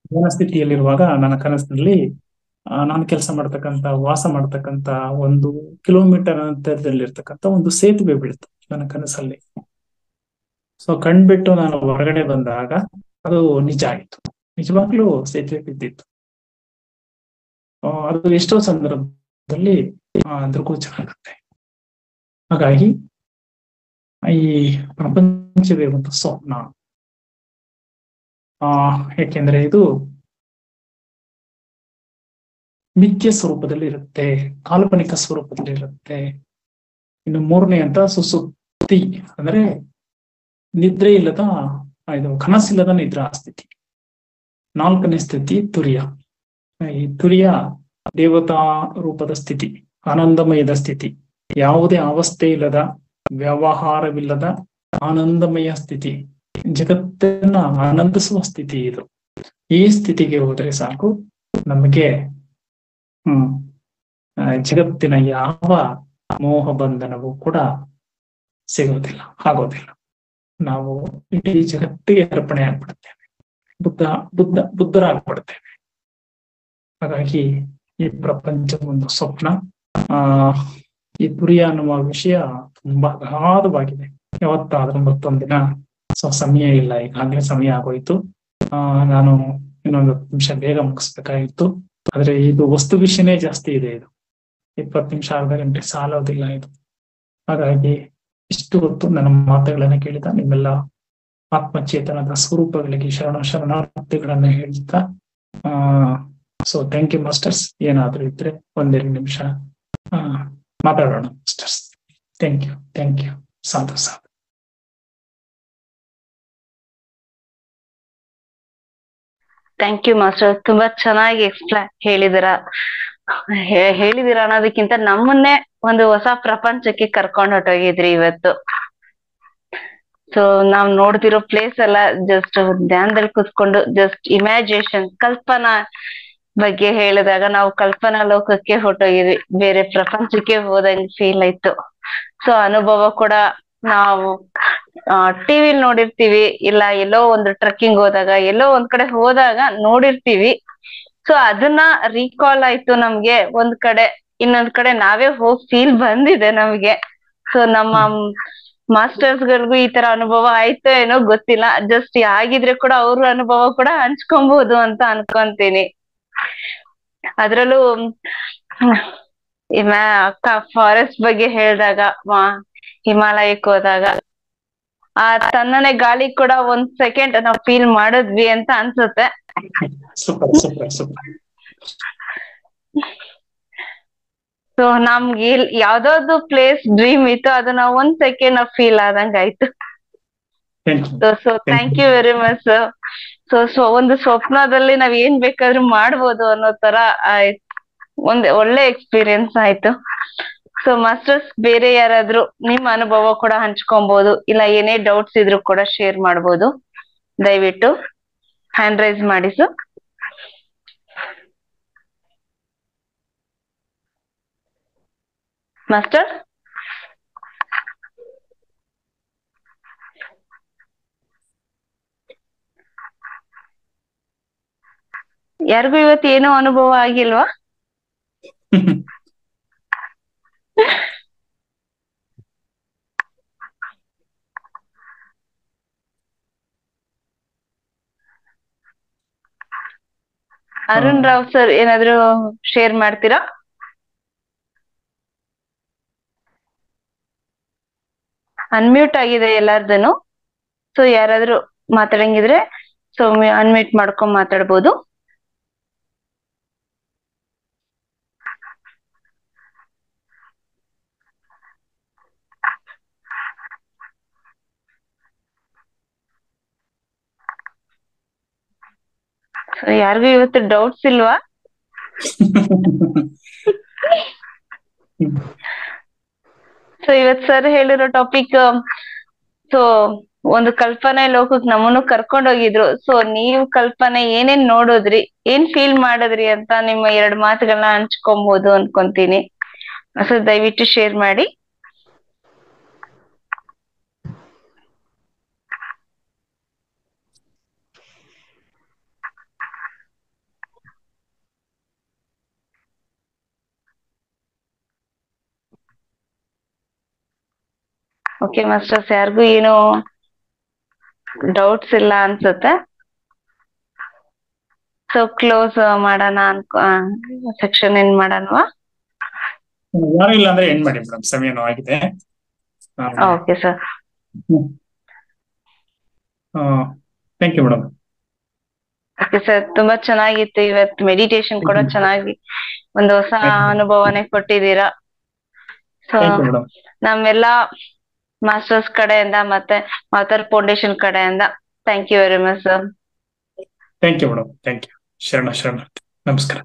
ಧ್ಯಾನ ಸ್ಥಿತಿಯಲ್ಲಿರುವಾಗ ನನ್ನ ಕನಸಿನಲ್ಲಿ ನಾನು ಕೆಲಸ ಮಾಡ್ತಕ್ಕಂಥ, ವಾಸ ಮಾಡ್ತಕ್ಕಂಥ 1 ಕಿಲೋಮೀಟರ್ ಅಂತರದಲ್ಲಿರ್ತಕ್ಕಂಥ ಒಂದು ಸೇತುವೆ ಬೀಳ್ತು ನನ್ನ ಕನಸಲ್ಲಿ. ಸೊ ಕಣ್ಬಿಟ್ಟು ನಾನು ಹೊರಗಡೆ ಬಂದಾಗ ಅದು ನಿಜ ಆಯಿತು, ನಿಜವಾಗ್ಲೂ ಸೇತುವೆ ಬಿದ್ದಿತ್ತು. ಅದು ಎಷ್ಟೋ ಸಂದರ್ಭದಲ್ಲಿ ದೃಗೋಚರ ಆಗುತ್ತೆ. ಹಾಗಾಗಿ ಈ ಪ್ರಪಂಚವೇ ಒಂದು ಸ್ವಪ್ನ. ಯಾಕೆಂದ್ರೆ ಇದು ಮಿಥ್ಯ ಸ್ವರೂಪದಲ್ಲಿ ಇರುತ್ತೆ, ಕಾಲ್ಪನಿಕ ಸ್ವರೂಪದಲ್ಲಿ ಇರುತ್ತೆ. ಇನ್ನು 3ನೇ ಅಂತ ಸುಸುಪ್ತಿ ಅಂದ್ರೆ ನಿದ್ರೆ ಇಲ್ಲದ, ಇದು ಕನಸಿಲ್ಲದ ನಿದ್ರಾ ಸ್ಥಿತಿ. 4ನೇ ಸ್ಥಿತಿ ತುರಿಯ. ಈ ತುರಿಯ ದೇವತಾ ರೂಪದ ಸ್ಥಿತಿ, ಆನಂದಮಯದ ಸ್ಥಿತಿ, ಯಾವುದೇ ಅವಸ್ಥೆ ಇಲ್ಲದ, ವ್ಯವಹಾರವಿಲ್ಲದ ಆನಂದಮಯ ಸ್ಥಿತಿ, ಜಗತ್ತನ್ನ ಆನಂದಿಸುವ ಸ್ಥಿತಿ ಇದು. ಈ ಸ್ಥಿತಿಗೆ ಹೋದರೆ ಸಾಕು, ನಮಗೆ ಜಗತ್ತಿನ ಯಾವ ಮೋಹ ಬಂಧನವೂ ಕೂಡ ಸಿಗೋದಿಲ್ಲ, ಆಗೋದಿಲ್ಲ. ನಾವು ಇಡೀ ಜಗತ್ತಿಗೆ ಅರ್ಪಣೆ ಆಗ್ಬಿಡ್ತೇವೆ, ಬುದ್ಧರಾಗ್ಬಿಡ್ತೇವೆ. ಹಾಗಾಗಿ ಈ ಪ್ರಪಂಚ ಒಂದು ಸ್ವಪ್ನ. ಈ ತುರಿಯ ಅನ್ನುವ ವಿಷಯ ತುಂಬಾ ಅಗಾಧವಾಗಿದೆ. ಯಾವತ್ತಾದ್ರೂ ಮತ್ತೊಂದಿನ ಸಮಯ ಇಲ್ಲ, ಈಗಾಗಲೇ ಸಮಯ ಆಗೋಯ್ತು. ನಾನು ಇನ್ನೊಂದು 10 ನಿಮಿಷ ಬೇಗ ಮುಗಿಸ್ಬೇಕಾಗಿತ್ತು, ಆದ್ರೆ ಇದು ವಸ್ತು ವಿಷಯನೇ ಜಾಸ್ತಿ ಇದೆ. ಇದು 20 ನಿಮಿಷ, ಅರ್ಧ ಗಂಟೆ ಸಾಲೋದಿಲ್ಲ ಇದು. ಹಾಗಾಗಿ ಇಷ್ಟು ಹೊತ್ತು ನನ್ನ ಮಾತುಗಳನ್ನ ಕೇಳಿದ ನಿಮ್ಮೆಲ್ಲ ಆತ್ಮಚೇತನದ ಸ್ವರೂಪಗಳಿಗೆ ಶರಣಾರ್ಥಿಗಳನ್ನ ಹೇಳ್ತಾ, ಸೊ ಥ್ಯಾಂಕ್ ಯು ಮಾಸ್ಟರ್ಸ್. ಏನಾದ್ರೂ ಇದ್ರೆ 1-2 ನಿಮಿಷ ಮಾತಾಡೋಣ ಮಾಸ್ಟರ್ಸ್. Thank you. ಸಾಧು. ಥ್ಯಾಂಕ್ ಯು ಮಾಸ್ಟರ್, ತುಂಬಾ ಚೆನ್ನಾಗಿ ಹೇಳಿದಿರ ಅನ್ನೋದಕ್ಕಿಂತ ನಮ್ಮನ್ನೇ ಒಂದು ಹೊಸ ಪ್ರಪಂಚಕ್ಕೆ ಕರ್ಕೊಂಡು ಹೊಟ್ಟೋಗಿದ್ರಿ ಇವತ್ತು. ಸೊ ನಾವ್ ನೋಡ್ತಿರೋ ಪ್ಲೇಸ್ ಎಲ್ಲ ಜಸ್ಟ್ ಧ್ಯಾನದಲ್ಲಿ ಕುತ್ಕೊಂಡು ಜಸ್ಟ್ ಇಮ್ಯಾಜಿನೇಷನ್, ಕಲ್ಪನಾ ಬಗ್ಗೆ ಹೇಳಿದಾಗ ನಾವು ಕಲ್ಪನಾ ಲೋಕಕ್ಕೆ ಹೊಟ್ಟೋಗಿದ್ವಿ, ಬೇರೆ ಪ್ರಪಂಚಕ್ಕೆ ಹೋದಂಗೆ ಫೀಲ್ ಆಯ್ತು. ಸೊ ಅನುಭವ ಕೂಡ ನಾವು ಟಿವಿಲ್ ನೋಡಿರ್ತೀವಿ, ಇಲ್ಲ ಎಲ್ಲೋ ಒಂದು ಟ್ರೆಕ್ಕಿಂಗ್ ಹೋದಾಗ, ಎಲ್ಲೋ ಒಂದ್ ಕಡೆ ಹೋದಾಗ ನೋಡಿರ್ತೀವಿ. ಸೊ ಅದನ್ನ ರೀಕಾಲ್ ಆಯ್ತು ನಮ್ಗೆ. ಒಂದ್ ಕಡೆ ಇನ್ನೊಂದ್ ಕಡೆ ನಾವೇ ಹೋಗಿ ಫೀಲ್ ಬಂದಿದೆ ನಮ್ಗೆ. ಸೊ ನಮ್ಮ ಮಾಸ್ಟರ್ಸ್ ಗಳಿಗೂ ಈ ತರ ಅನುಭವ ಆಯ್ತೋ ಏನೋ ಗೊತ್ತಿಲ್ಲ. ಜಸ್ಟ್ ಆಗಿದ್ರೆ ಕೂಡ ಅವ್ರ ಅನುಭವ ಕೂಡ ಹಂಚ್ಕೊಬಹುದು ಅಂತ ಅನ್ಕೊಂತೀನಿ. ಅದ್ರಲ್ಲೂ ಅಕ್ಕ ಫಾರೆಸ್ಟ್ ಬಗ್ಗೆ ಹೇಳಿದಾಗ, ಹಿಮಾಲಯಕ್ಕೆ ಹೋದಾಗ ಆ ತಣ್ಣನೆ ಗಾಳಿ ಕೂಡ 1 ಸೆಕೆಂಡ್ ನಾವು ಫೀಲ್ ಮಾಡಿದ್ವಿ ಅಂತ ಅನ್ಸುತ್ತೆ. ಸೊ ನಮ್ಗೆ ಯಾವ್ದಾವ್ದು ಪ್ಲೇಸ್ ಡ್ರೀಮ್ ಇತ್ತು ಅದು ನಾವು 1 ಸೆಕೆಂಡ್ ಫೀಲ್ ಆದಂಗ ಆಯ್ತು. Thank you so thank you very much sir. So ಒಂದು ಸ್ವಪ್ನದಲ್ಲಿ ನಾವ್ ಏನ್ ಬೇಕಾದ್ರೂ ಮಾಡ್ಬೋದು ಅನ್ನೋ ತರ ಆಯ್ತು. ಒಂದ್ ಒಳ್ಳೆ ಎಕ್ಸ್ಪೀರಿಯನ್ಸ್ ಆಯ್ತು. ಸೊ ಮಾಸ್ಟರ್ಸ್, ಬೇರೆ ಯಾರಾದ್ರೂ ನಿಮ್ಮ ಅನುಭವ ಕೂಡ ಹಂಚ್ಕೊಬಹುದು, ಇಲ್ಲ ಏನೇ ಡೌಟ್ಸ್ ಇದ್ರು ಕೂಡ ಶೇರ್ ಮಾಡ್ಬೋದು. ದಯವಿಟ್ಟು ಹ್ಯಾಂಡ್ ರೈಸ್ ಮಾಡಿ ಸರ್. ಮಾಸ್ಟರ್, ಯಾರಿಗೂ ಇವತ್ತು ಏನೋ ಅನುಭವ ಆಗಿಲ್ವಾ? ಅರುಣ್ ರಾವ್ ಸರ್ ಏನಾದ್ರು ಶೇರ್ ಮಾಡ್ತೀರಾ? ಅನ್ಮ್ಯೂಟ್ ಆಗಿದೆ ಎಲ್ಲಾರ್ದನು. ಸೊ ಯಾರಾದ್ರೂ ಮಾತಾಡಂಗಿದ್ರೆ ಸೊ ಅನ್ಮ್ಯೂಟ್ ಮಾಡ್ಕೊಂಡ್ ಮಾತಾಡ್ಬೋದು. ಸೊ ಯಾರಿಗೂ ಇವತ್ತು ಡೌಟ್ಸ್ ಇಲ್ವಾ? ಸೊ ಇವತ್ ಸರ್ ಹೇಳಿರೋ ಟಾಪಿಕ್, ಸೊ ಒಂದು ಕಲ್ಪನೆ ಲೋಕಕ್ಕೆ ನಮ್ಮನ್ನು ಕರ್ಕೊಂಡ್ ಹೋಗಿದ್ರು. ಸೊ ನೀವು ಕಲ್ಪನೆ ಏನೇನ್ ನೋಡಿದ್ರಿ, ಏನ್ ಫೀಲ್ ಮಾಡಿದ್ರಿ ಅಂತ ನಿಮ್ಮ 2 ಮಾತುಗಳನ್ನ ಹಂಚ್ಕೊಬಹುದು ಅನ್ಕೊಂತೀನಿ. ಸೊ ದಯವಿಟ್ಟು ಶೇರ್ ಮಾಡಿ. ಓಕೆ ಮಾಸ್ಟರ್ಸ್, ಯಾರಿಗೂ ಏನು ಡೌಟ್ಸ್ ಇಲ್ಲ ಅನ್ಸುತ್ತೆ. ಸೊ ಕ್ಲೋಸ್ ಮಾಡೋಣ ಸೆಕ್ಷನ್ ಏನ್ ಮಾಡೋಣವಾ? ಯಾರು ಇಲ್ಲ ಅಂದ್ರೆ ಏನ್ ಮಾಡಿ ಮೇಡಮ್, ಸಮಯನೂ ಆಗಿದೆ. Okay sir. Thank you madam. Okay sir, ತುಂಬಾ ಚೆನ್ನಾಗಿತ್ತು ಇವತ್ತು. ಮೆಡಿಟೇಷನ್ ಕೂಡ ಚೆನ್ನಾಗಿ ಒಂದು ಹೊಸ ಅನುಭವನೆ ಕೊಟ್ಟಿದ್ದೀರಾ. ಸೊ ನಮ್ಮೆಲ್ಲಾ ಮಾಸ್ಟರ್ಸ್ ಕಡೆಯಿಂದ ಮತ್ತೆ ಮಾತರ್ ಫೌಂಡೇಶನ್ ಕಡೆಯಿಂದ thank you very much sir. Thank you madam. Thank you. ಶರಣ. ನಮಸ್ಕಾರ.